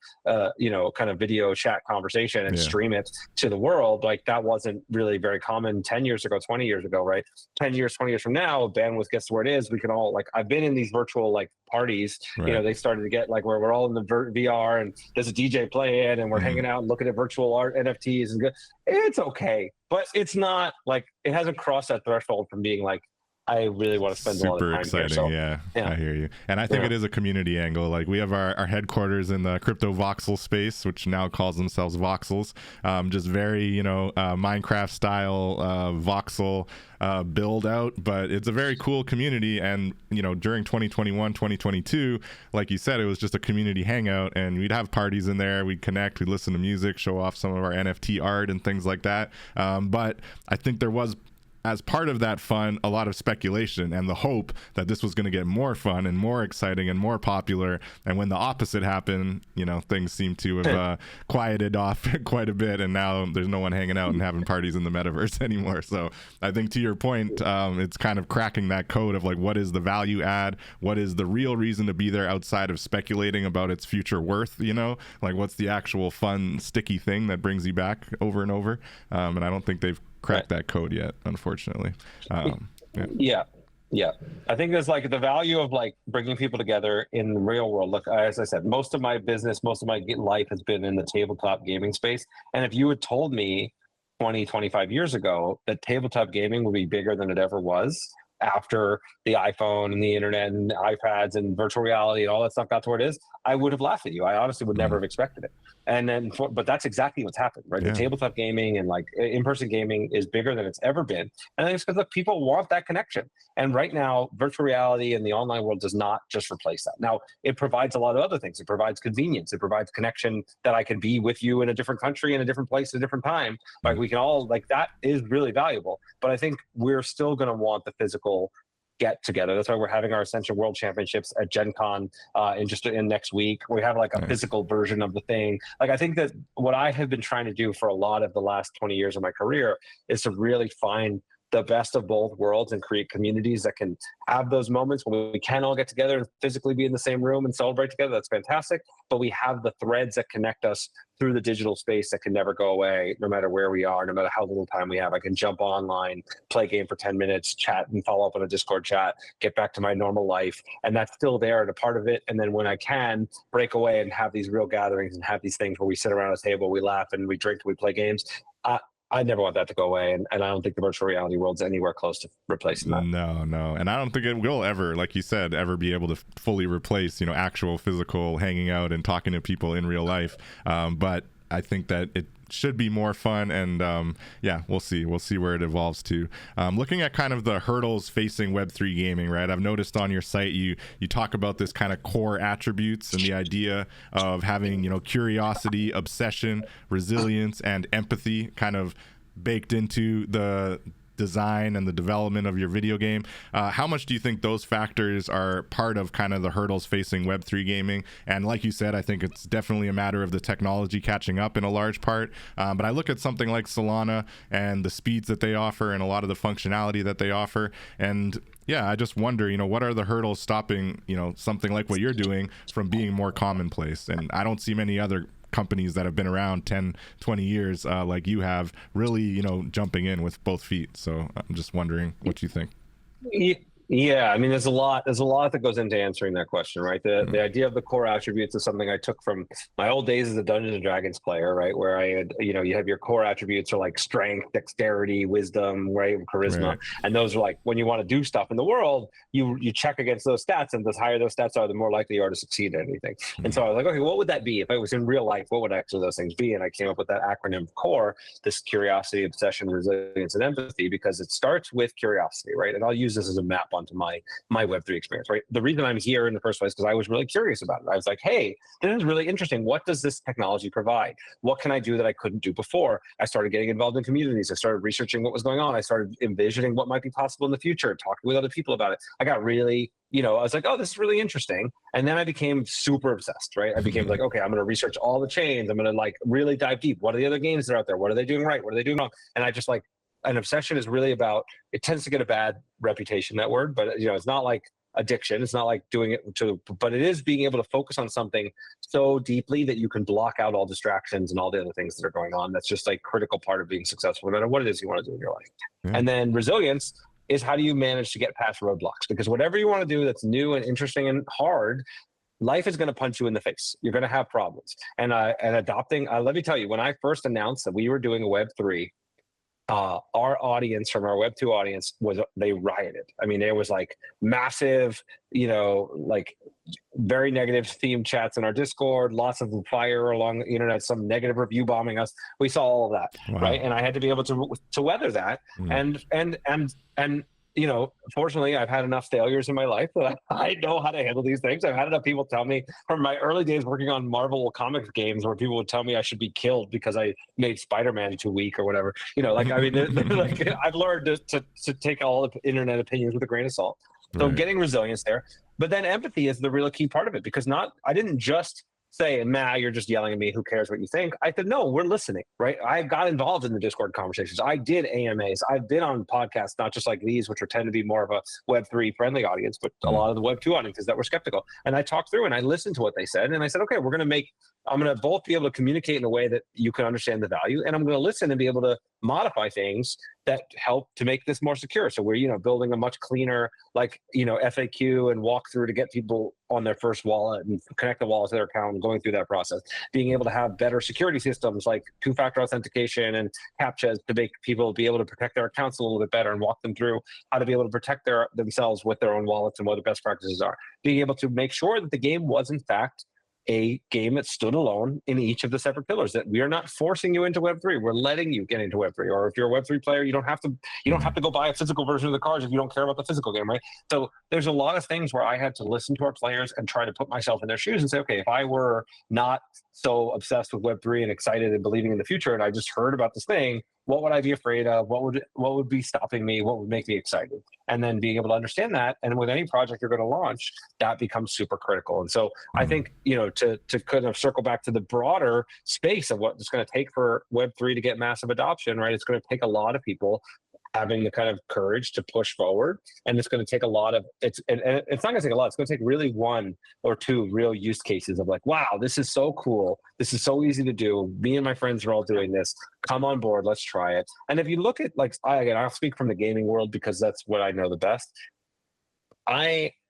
[SPEAKER 2] kind of video chat conversation and stream it to the world, like that wasn't really very common 10 years ago, 20 years ago, right? 10 years, 20 years from now, bandwidth gets to where it is. We can all, like, I've been in these virtual like parties,
[SPEAKER 1] Right.
[SPEAKER 2] they started to get like where we're all in the VR, and there's a DJ playing, and we're hanging out and looking at virtual art, NFTs, and good. It's okay, but it's not like, it hasn't crossed that threshold from being like, I really want to spend a lot of
[SPEAKER 1] super
[SPEAKER 2] time
[SPEAKER 1] exciting
[SPEAKER 2] here. So,
[SPEAKER 1] yeah, I hear you. And I think it is a community angle. Like, we have our headquarters in the crypto voxel space, which now calls themselves voxels. Just very Minecraft style voxel build out, but it's a very cool community. And during 2021 2022, like you said, it was just a community hangout, and we'd have parties in there, we'd connect, we'd listen to music, show off some of our NFT art and things like that. But I think there was, as part of that fun, a lot of speculation and the hope that this was going to get more fun and more exciting and more popular. And when the opposite happened, things seem to have quieted off quite a bit, and now there's no one hanging out and having parties in the metaverse anymore. So I think, to your point, it's kind of cracking that code of like, what is the value add? What is the real reason to be there outside of speculating about its future worth? Like, what's the actual fun, sticky thing that brings you back over and over? And I don't think they've cracked that code yet, unfortunately.
[SPEAKER 2] Yeah. I think there's like the value of like bringing people together in the real world. Look, as I said, most of my business, most of my life has been in the tabletop gaming space. And if you had told me 25 years ago that tabletop gaming would be bigger than it ever was, after the iPhone and the internet and iPads and virtual reality and all that stuff got to where it is, I would have laughed at you. I honestly would never have expected it. And then, but that's exactly what's happened, right? The tabletop gaming and like in-person gaming is bigger than it's ever been. And I think it's because people want that connection. And right now, virtual reality and the online world does not just replace that. Now, it provides a lot of other things. It provides convenience. It provides connection that I can be with you in a different country, in a different place, at a different time. Like, we can all, like, that is really valuable. But I think we're still going to want the physical get together. That's why we're having our Ascension World Championships at Gen Con in next week. We have like a physical version of the thing. Like, I think that what I have been trying to do for a lot of the last 20 years of my career is to really find the best of both worlds and create communities that can have those moments when we can all get together and physically be in the same room and celebrate together. That's fantastic. But we have the threads that connect us through the digital space that can never go away, no matter where we are, no matter how little time we have. I can jump online, play a game for 10 minutes, chat and follow up on a Discord chat, get back to my normal life. And that's still there and a part of it. And then when I can break away and have these real gatherings and have these things where we sit around a table, we laugh and we drink, and we play games, I never want that to go away, and I don't think the virtual reality world's anywhere close to replacing that.
[SPEAKER 1] No, and I don't think it will ever, like you said, ever be able to fully replace, actual physical hanging out and talking to people in real life. But I think that it should be more fun, and yeah, we'll see where it evolves to. Looking at kind of the hurdles facing Web3 gaming, right? I've noticed on your site you talk about this kind of core attributes and the idea of having, you know, curiosity, obsession, resilience, and empathy kind of baked into the design and the development of your video game. How much do you think those factors are part of kind of the hurdles facing Web3 gaming? And like you said, I think it's definitely a matter of the technology catching up in a large part. But I look at something like Solana and the speeds that they offer and a lot of the functionality that they offer. And yeah, I just wonder, you know, what are the hurdles stopping, you know, something like what you're doing from being more commonplace? And I don't see many other companies that have been around 10, 20 years like you have really, you know, jumping in with both feet. So I'm just wondering what you think.
[SPEAKER 2] Yeah, I mean, there's a lot that goes into answering that question, right? The idea of the core attributes is something I took from my old days as a Dungeons and Dragons player, right? Where I had, you know, you have your core attributes are like strength, dexterity, wisdom, right, charisma, right. And those are like when you want to do stuff in the world, you check against those stats, and the higher those stats are, the more likely you are to succeed at anything. And so I was like, okay, what would that be if I was in real life? What would actually those things be? And I came up with that acronym CORE, this curiosity, obsession, resilience, and empathy, because it starts with curiosity, right? And I'll use this as a map onto my Web3 experience, right? The reason I'm here in the first place is because I was really curious about it. I was like, hey, this is really interesting. What does this technology provide? What can I do that I couldn't do before? I started getting involved in communities. I started researching what was going on. I started envisioning what might be possible in the future, talking with other people about it. I got really, you know, I was like, oh, this is really interesting. And then I became super obsessed, right? I became like, okay, I'm going to research all the chains. I'm going to like really dive deep. What are the other games that are out there? What are they doing right? What are they doing wrong? And I just like, an obsession is really about, it tends to get a bad reputation, that word, but you know, it's not like addiction. It's not like doing it but it is being able to focus on something so deeply that you can block out all distractions and all the other things that are going on. That's just like critical part of being successful, no matter what it is you want to do in your life. Yeah. And then resilience is how do you manage to get past roadblocks? Because whatever you want to do that's new and interesting and hard, life is going to punch you in the face. You're going to have problems. And adopting, let me tell you, when I first announced that we were doing a Web3, our audience from our Web2 audience they rioted. I mean, there was like massive, you know, like very negative themed chats in our Discord, lots of fire along the internet, some negative review bombing us. We saw all of that, wow. Right? And I had to be able to weather that. And you know, fortunately, I've had enough failures in my life that I know how to handle these things. I've had enough people tell me from my early days working on Marvel comics games where people would tell me I should be killed because I made Spider-Man too weak or whatever. You know, like, I mean, like, I've learned to take all the internet opinions with a grain of salt. So right. Getting resilience there. But then empathy is the real key part of it, because I didn't just say, you're just yelling at me, who cares what you think? I said, no, we're listening, right? I got involved in the Discord conversations. I did AMAs. I've been on podcasts, not just like these, which tend to be more of a Web3 friendly audience, but a lot of the Web2 audiences that were skeptical. And I talked through and I listened to what they said. And I said, okay, I'm going to both be able to communicate in a way that you can understand the value. And I'm going to listen and be able to modify things that help to make this more secure. So we're, you know, building a much cleaner, like, you know, FAQ and walkthrough to get people on their first wallet and connect the wallet to their account and going through that process. Being able to have better security systems like two-factor authentication and CAPTCHAs to make people be able to protect their accounts a little bit better and walk them through how to be able to protect themselves with their own wallets and what the best practices are. Being able to make sure that the game was in fact a game that stood alone in each of the separate pillars, that we are not forcing you into Web3. We're letting you get into Web3. Or if you're a Web3 player, you don't have to go buy a physical version of the cards if you don't care about the physical game, right? So there's a lot of things where I had to listen to our players and try to put myself in their shoes and say, okay, if I were not so obsessed with Web3 and excited and believing in the future, and I just heard about this thing, what would I be afraid of? What would be stopping me? What would make me excited? And then being able to understand that, and with any project you're going to launch, that becomes super critical. And so I think, you know, to kind of circle back to the broader space of what it's going to take for Web3 to get massive adoption, right? It's going to take a lot of people having the kind of courage to push forward, and it's going to take a lot of and it's not going to take a lot. It's going to take really one or two real use cases of like, wow, this is so cool, this is so easy to do, me and my friends are all doing this, come on board, let's try it. And if you look at, like, I'll speak from the gaming world because that's what I know the best.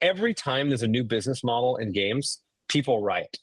[SPEAKER 2] Every time there's a new business model in games, people riot.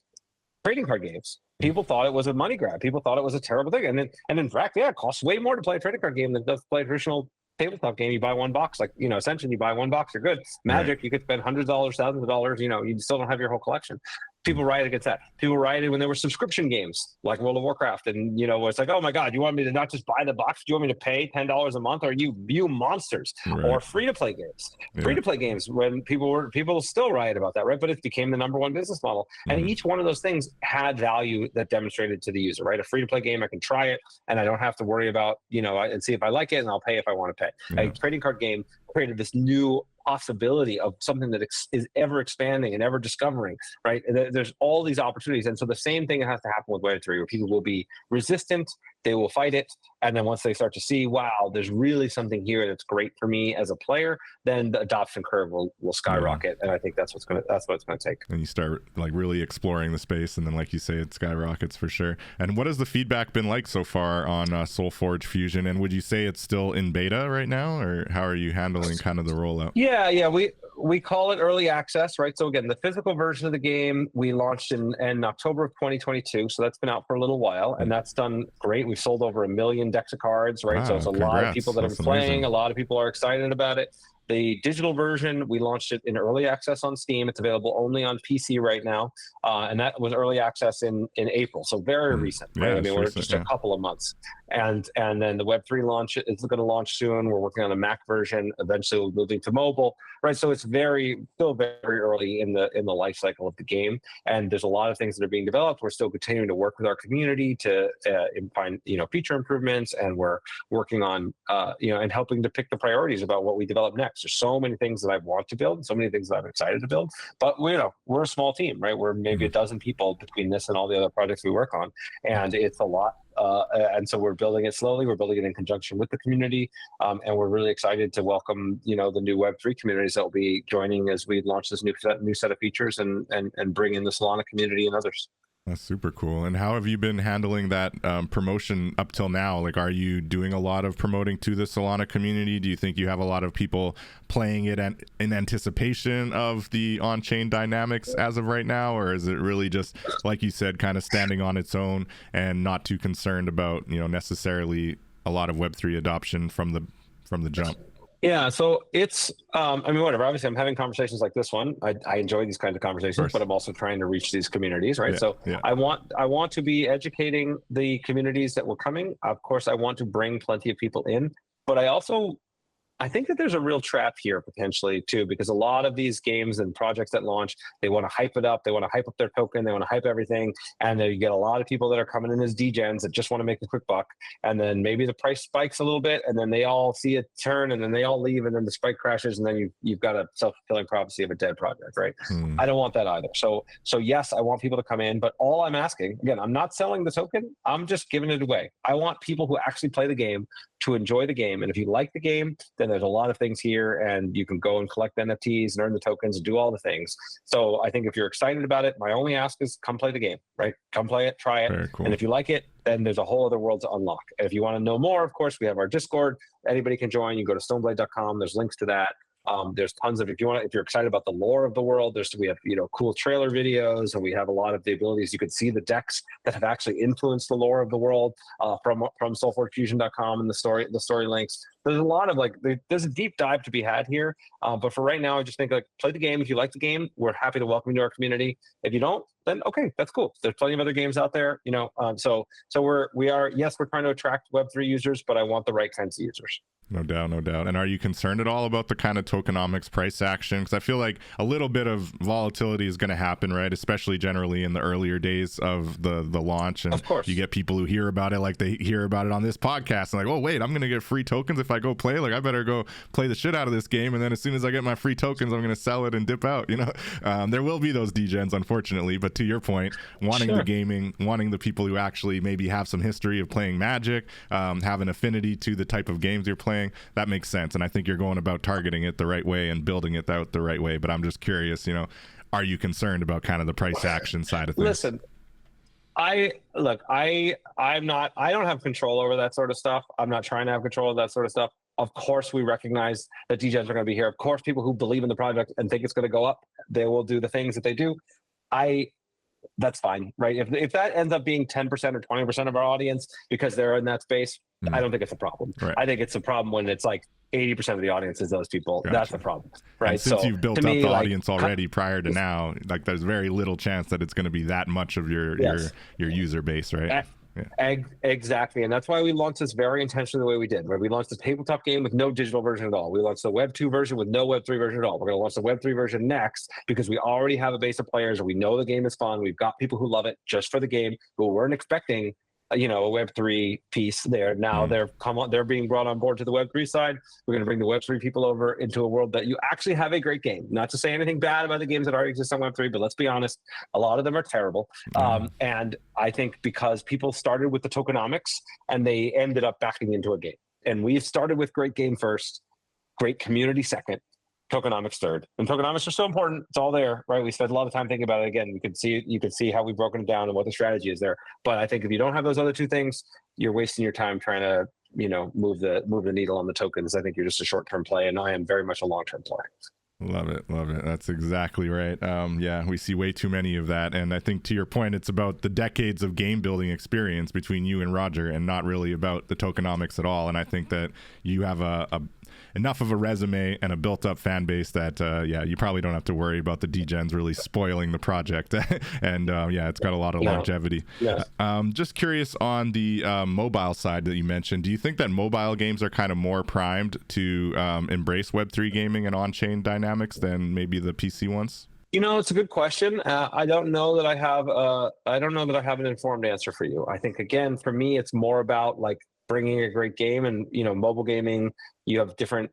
[SPEAKER 2] Trading card games, people thought it was a money grab. People thought it was a terrible thing. And in fact, yeah, it costs way more to play a trading card game than it does to play a traditional tabletop game. You buy one box, like, you know, essentially you buy one box, you're good. Magic, you could spend hundreds of dollars, thousands of dollars, you know, you still don't have your whole collection. People rioted against that. People rioted when there were subscription games like World of Warcraft, and it's like, oh my God, you want me to not just buy the box? Do you want me to pay $10 a month? Are you monsters?
[SPEAKER 1] Right.
[SPEAKER 2] Or free to play games?
[SPEAKER 1] Yeah.
[SPEAKER 2] Free to play games when people still riot about that, right? But it became the number one business model, and each one of those things had value that demonstrated to the user, right? A free to play game, I can try it, and I don't have to worry about and see if I like it, and I'll pay if I want to pay.
[SPEAKER 1] Yeah.
[SPEAKER 2] A trading card game created this new possibility of something that is ever expanding and ever discovering, right? There's all these opportunities. And so the same thing has to happen with Web3, where people will be resistant, they will fight it. And then once they start to see, wow, there's really something here that's great for me as a player, then the adoption curve will skyrocket. And I think that's what it's going to take.
[SPEAKER 1] And you start like really exploring the space. And then, like you say, it skyrockets for sure. And what has the feedback been like so far on SolForge Fusion? And would you say it's still in beta right now, or how are you handling kind of the rollout?
[SPEAKER 2] Yeah. We call it early access, right? So again, the physical version of the game we launched in October of 2022. So that's been out for a little while, and that's done great. We've sold over 1 million decks of cards, right?
[SPEAKER 1] Wow,
[SPEAKER 2] so it's a lot of people that have been playing. A lot of people are excited about it. The digital version, we launched it in early access on Steam. It's available only on PC right now, and that was early access in April, so very recent. Right?
[SPEAKER 1] Yeah,
[SPEAKER 2] I mean, we're just a couple of months, and then the Web3 launch is going to launch soon. We're working on a Mac version. Eventually, we're moving to mobile. Right, so it's still very early in the life cycle of the game, and there's a lot of things that are being developed. We're still continuing to work with our community to find feature improvements, and we're working on and helping to pick the priorities about what we develop next. There's so many things that I want to build, so many things that I'm excited to build, but we're a small team, right? We're maybe a dozen people between this and all the other projects we work on, and it's a lot. And so we're building it slowly. We're building it in conjunction with the community, and we're really excited to welcome the new Web3 communities that will be joining as we launch this new set of features and bring in the Solana community and others.
[SPEAKER 1] That's super cool. And how have you been handling that promotion up till now? Like, are you doing a lot of promoting to the Solana community? Do you think you have a lot of people playing it in anticipation of the on-chain dynamics as of right now? Or is it really just, like you said, kind of standing on its own and not too concerned about, necessarily a lot of Web3 adoption from the jump?
[SPEAKER 2] Yeah, so it's, whatever. Obviously, I'm having conversations like this one. I enjoy these kinds of conversations, but I'm also trying to reach these communities, right? I want to be educating the communities that were coming. Of course, I want to bring plenty of people in, but I think that there's a real trap here potentially too, because a lot of these games and projects that launch, they want to hype it up. They want to hype up their token. They want to hype everything. And then you get a lot of people that are coming in as degens that just want to make a quick buck. And then maybe the price spikes a little bit, and then they all see it turn, and then they all leave, and then the spike crashes, and then you've got a self-fulfilling prophecy of a dead project, right? I don't want that either. So yes, I want people to come in, but all I'm asking, again, I'm not selling the token. I'm just giving it away. I want people who actually play the game to enjoy the game. And if you like the game, then there's a lot of things here, and you can go and collect NFTs and earn the tokens and do all the things. So I think if you're excited about it, my only ask is come play the game, right? Come play it, try it.
[SPEAKER 1] Very cool.
[SPEAKER 2] And if you like it, then there's a whole other world to unlock. And if you want to know more, of course, we have our Discord. Anybody can join. You go to stoneblade.com. There's links to that. There's tons of, if you're excited about the lore of the world, we have cool trailer videos, and we have a lot of the abilities. You can see the decks that have actually influenced the lore of the world from SolForgeFusion.com and the story links. There's a lot of there's a deep dive to be had here. But for right now, I just think play the game. If you like the game, we're happy to welcome you to our community. If you don't, then okay, that's cool. There's plenty of other games out there, So we're trying to attract Web3 users, but I want the right kinds of users.
[SPEAKER 1] No doubt. And are you concerned at all about the kind of tokenomics price action? Because I feel like a little bit of volatility is going to happen, right? Especially generally in the earlier days of the launch. And
[SPEAKER 2] of course,
[SPEAKER 1] you get people who hear about it, like they hear about it on this podcast, and oh wait, I'm going to get free tokens if I go play. I better go play the shit out of this game. And then as soon as I get my free tokens, I'm going to sell it and dip out. There will be those degens, unfortunately. But to your point, wanting the gaming, wanting the people who actually maybe have some history of playing Magic, have an affinity to the type of games you're playing. That makes sense, and I think you're going about targeting it the right way and building it out the right way. But I'm just curious, are you concerned about kind of the price action side of things?
[SPEAKER 2] Listen, I don't have control over that sort of stuff. I'm not trying to have control of that sort of stuff. Of course, we recognize that degens are going to be here. Of course, people who believe in the project and think it's going to go up, they will do the things that they do. That's fine, right? If that ends up being 10% or 20% of our audience because they're in that space, I don't think it's a problem.
[SPEAKER 1] Right.
[SPEAKER 2] I think it's a problem when it's 80% of the audience is those people.
[SPEAKER 1] Gotcha.
[SPEAKER 2] That's the problem, right?
[SPEAKER 1] And since you've built up
[SPEAKER 2] me,
[SPEAKER 1] the audience already prior to now, like there's very little chance that it's going to be that much of your user base, right?
[SPEAKER 2] Exactly, and that's why we launched this very intentionally the way we did. Right? We launched the tabletop game with no digital version at all. We launched the Web 2 version with no Web 3 version at all. We're going to launch the Web 3 version next because we already have a base of players. We know the game is fun. We've got people who love it just for the game, who weren't expecting a Web3 piece there. Now they're being brought on board to the Web3 side. We're going to bring the Web3 people over into a world that you actually have a great game. Not to say anything bad about the games that already exist on Web3, but let's be honest, a lot of them are terrible. And I think because people started with the tokenomics and they ended up backing into a game. And we've started with great game first, great community second, tokenomics third. And tokenomics are so important. It's all there, right? We spent a lot of time thinking about it. Again, you could see how we've broken it down and what the strategy is there. But I think if you don't have those other two things, you're wasting your time trying to, move the needle on the tokens. I think you're just a short-term play, and I am very much a long-term play.
[SPEAKER 1] Love it. That's exactly right. We see way too many of that. And I think to your point, it's about the decades of game building experience between you and Roger and not really about the tokenomics at all. And I think that you have enough of a resume and a built-up fan base that you probably don't have to worry about the degens really spoiling the project. And it's got a lot of longevity.
[SPEAKER 2] Yes.
[SPEAKER 1] Just curious on the mobile side that you mentioned, do you think that mobile games are kind of more primed to embrace Web3 gaming and on-chain dynamics than maybe the PC ones?
[SPEAKER 2] It's a good question. I don't know that I have an informed answer for you. I think, again, for me, it's more about like bringing a great game, and mobile gaming, you have different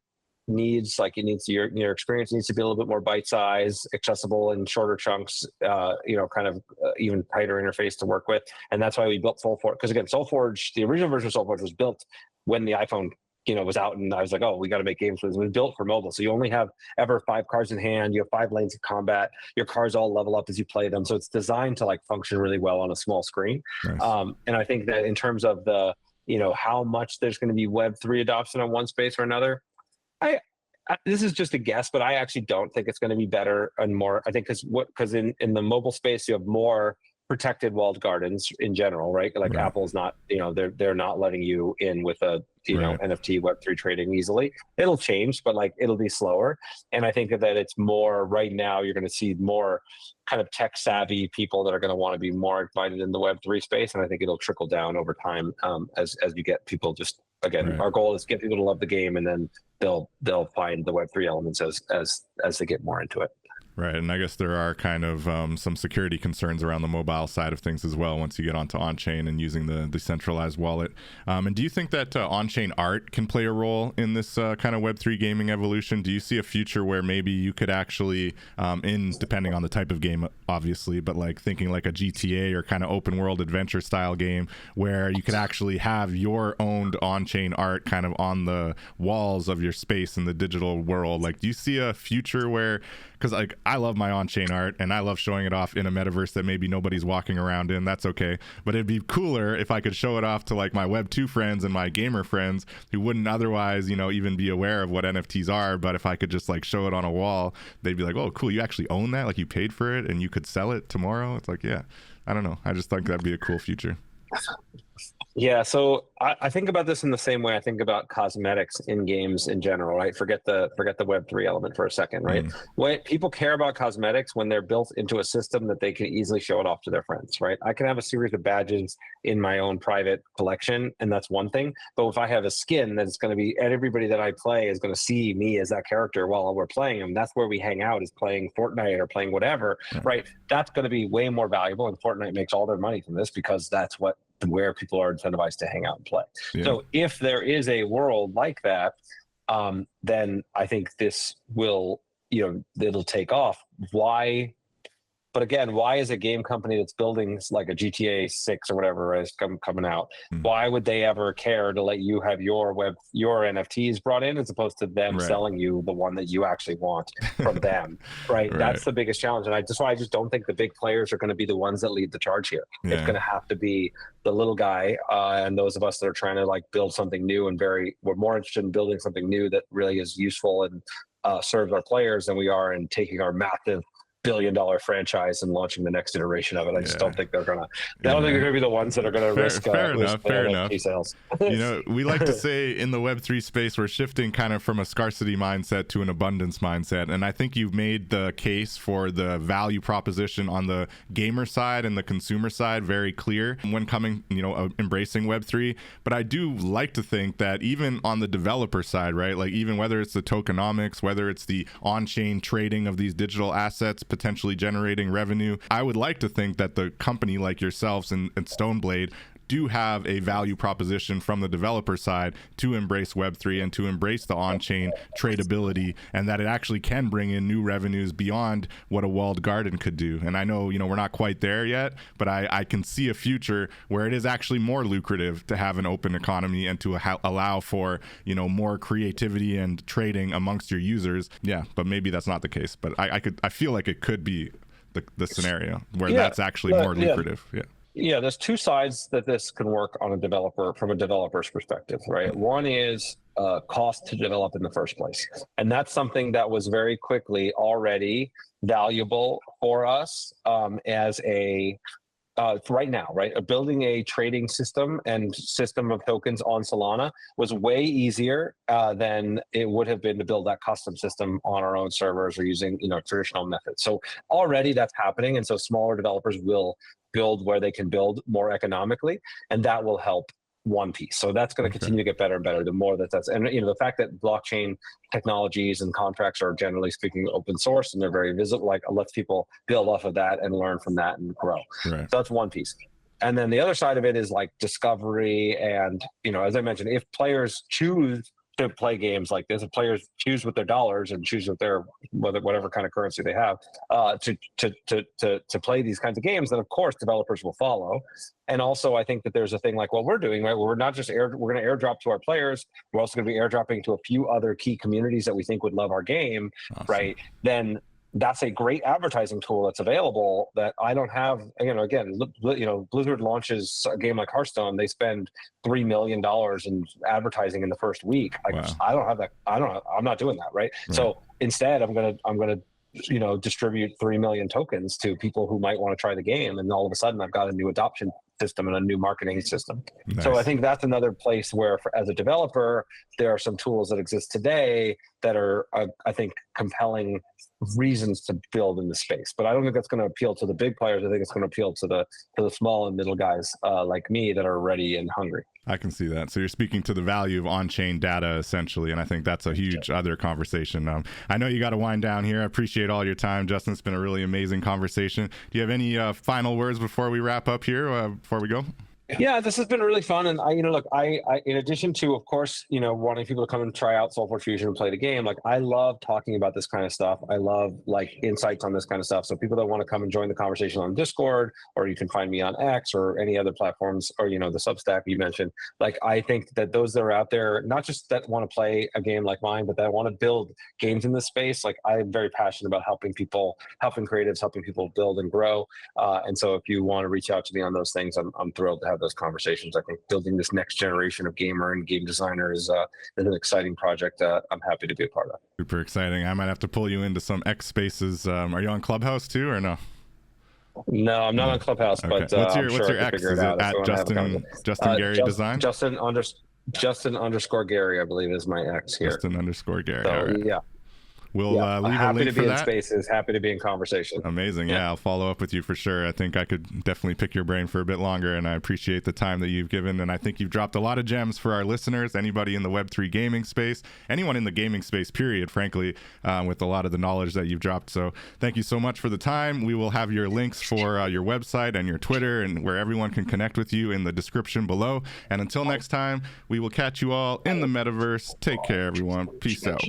[SPEAKER 2] needs. Like your experience needs to be a little bit more bite size, accessible in shorter chunks, kind of even tighter interface to work with. And that's why we built SolForge. Because again, SolForge, the original version of SolForge was built when the iPhone was out, and I was like, oh, we got to make games for this. It was built for mobile. So you only have ever 5 cards in hand. You have 5 lanes of combat. Your cards all level up as you play them. So it's designed to function really well on a small screen. Nice. And I think that in terms of the, how much there's going to be Web3 adoption on one space or another, this is just a guess, but I actually don't think it's going to be better and more. I think because in the mobile space, you have more protected walled gardens in general, right? Like right. Apple's not, they're not letting you in with a, right. NFT Web3 trading easily. It'll change, but it'll be slower. And I think that it's more right now, you're going to see more kind of tech savvy people that are going to want to be more invited in the Web3 space. And I think it'll trickle down over time as you get people just, again, right. Our goal is to get people to love the game, and then they'll find the Web3 elements as they get more into it.
[SPEAKER 1] Right, and I guess there are kind of some security concerns around the mobile side of things as well once you get onto on-chain and using the decentralized wallet. And do you think that on-chain art can play a role in this kind of Web3 gaming evolution? Do you see a future where maybe you could actually, depending on the type of game, obviously, but thinking like a GTA or kind of open world adventure style game where you could actually have your owned on-chain art kind of on the walls of your space in the digital world? Do you see a future where, because I love my on-chain art and I love showing it off in a metaverse that maybe nobody's walking around in, that's okay, but it'd be cooler if I could show it off to my Web 2 friends and my gamer friends who wouldn't otherwise even be aware of what NFTs are. But if I could just show it on a wall, they'd be like, oh cool, you actually own that, you paid for it and you could sell it tomorrow. It's yeah, I don't know, I just think that'd be a cool future.
[SPEAKER 2] Yeah, so I think about this in the same way I think about cosmetics in games in general, right? Forget the Web3 element for a second, right? When people care about cosmetics when they're built into a system that they can easily show it off to their friends, right? I can have a series of badges in my own private collection, and that's one thing. But if I have a skin that's going to be, and everybody that I play is going to see me as that character while we're playing them, that's where we hang out, is playing Fortnite or playing whatever, right? That's going to be way more valuable, and Fortnite makes all their money from this because that's where people are incentivized to hang out and play. Yeah. So if there is a world like that, then I think this will, it'll take off. Why? But again, why is a game company that's building like a GTA 6 or whatever is coming out, why would they ever care to let you have your NFTs brought in as opposed to them selling you the one that you actually want from them, right? That's the biggest challenge. And I just don't think the big players are going to be the ones that lead the charge here. Yeah. It's going to have to be the little guy and those of us that are trying to build something new and we're more interested in building something new that really is useful and serves our players than we are in taking our massive billion-dollar franchise and launching the next iteration of it. I just don't think they're gonna. I don't think they're gonna be the ones that are gonna risk
[SPEAKER 1] fair enough.
[SPEAKER 2] sales.
[SPEAKER 1] You know, we like to say in the Web3 space, we're shifting kind of from a scarcity mindset to an abundance mindset, and I think you've made the case for the value proposition on the gamer side and the consumer side very clear when coming, you know, embracing Web3. But I do like to think that even on the developer side, right, like even whether it's the tokenomics, whether it's the on-chain trading of these digital assets, potentially generating revenue, I would like to think that the company like yourselves and Stoneblade do have a value proposition from the developer side to embrace Web3 and to embrace the on-chain tradability, and that it actually can bring in new revenues beyond what a walled garden could do. And I know, you know, we're not quite there yet, but I can see a future where it is actually more lucrative to have an open economy and to allow for, you know, more creativity and trading amongst your users. Yeah, but maybe that's not the case. But I feel like it could be the scenario where that's actually more lucrative.
[SPEAKER 2] Yeah, there's two sides that this can work on from a developer's perspective, right? One is cost to develop in the first place. And that's something that was very quickly already valuable for us as a right now, right? Building a trading system and system of tokens on Solana was way easier than it would have been to build that custom system on our own servers or using, you know, traditional methods. So already that's happening. And so smaller developers will build where they can build more economically, and that will help one piece. So that's going to continue to get better and better the more that's, and you know, the fact that blockchain technologies and contracts are generally speaking open source and they're very visible, like lets people build off of that and learn from that and grow.
[SPEAKER 1] Right.
[SPEAKER 2] So that's one piece. And then the other side of it is like discovery. And, you know, as I mentioned, if players choose to play games like this, if players choose with their dollars and choose with their whatever kind of currency they have to play these kinds of games, then of course developers will follow. And also, I think that there's a thing like what we're doing, right? Where we're not just we're going to airdrop to our players. We're also going to be airdropping to a few other key communities that we think would love our game, right? Then that's a great advertising tool that's available that I don't have. You know, again, you know, Blizzard launches a game like Hearthstone. They spend $3 million in advertising in the first week. I don't have that. I'm not doing that, right? So instead, I'm gonna you know, distribute 3 million tokens to people who might want to try the game, and all of a sudden I've got a new adoption system and a new marketing system.
[SPEAKER 1] Nice.
[SPEAKER 2] So I think that's another place where, as a developer, there are some tools that exist today that are, I think, compelling reasons to build in the space. But I don't think that's going to appeal to the big players. I think it's going to appeal to the small and middle guys like me that are ready and hungry.
[SPEAKER 1] I can see that. So you're speaking to the value of on-chain data, essentially, and I think that's a huge other conversation. I know you got to wind down here. I appreciate all your time, Justin. It's been a really amazing conversation. Do you have any final words before we wrap up here, before we go?
[SPEAKER 2] Yeah, this has been really fun. And I in addition to, of course, you know, wanting people to come and try out SolForge Fusion and play the game, like I love talking about this kind of stuff. I love like insights on this kind of stuff. So people that want to come and join the conversation on Discord, or you can find me on X or any other platforms, or, you know, the Substack you mentioned. Like, I think that those that are out there, not just that want to play a game like mine, but that want to build games in this space. Like, I'm very passionate about helping creatives, helping people build and grow. And so if you want to reach out to me on those things, I'm thrilled to have those conversations. I think building this next generation of gamer and game designer is an exciting project I'm happy to be a part of.
[SPEAKER 1] Super exciting. I might have to pull you into some X Spaces. Are you on Clubhouse too, or no?
[SPEAKER 2] No, I'm not on Clubhouse, but
[SPEAKER 1] what's your X? Is it at Justin Gary Design?
[SPEAKER 2] Justin _ Gary, I believe, is my X here.
[SPEAKER 1] Justin _ Gary.
[SPEAKER 2] So,
[SPEAKER 1] all right.
[SPEAKER 2] Yeah.
[SPEAKER 1] We'll leave a link for that.
[SPEAKER 2] Happy to be in spaces, happy to be in conversation.
[SPEAKER 1] Amazing. Yeah, I'll follow up with you for sure. I think I could definitely pick your brain for a bit longer, and I appreciate the time that you've given. And I think you've dropped a lot of gems for our listeners, anybody in the Web3 gaming space, anyone in the gaming space, period, frankly, with a lot of the knowledge that you've dropped. So thank you so much for the time. We will have your links for your website and your Twitter and where everyone can connect with you in the description below. And until next time, we will catch you all in the metaverse. Take care, everyone. Peace out.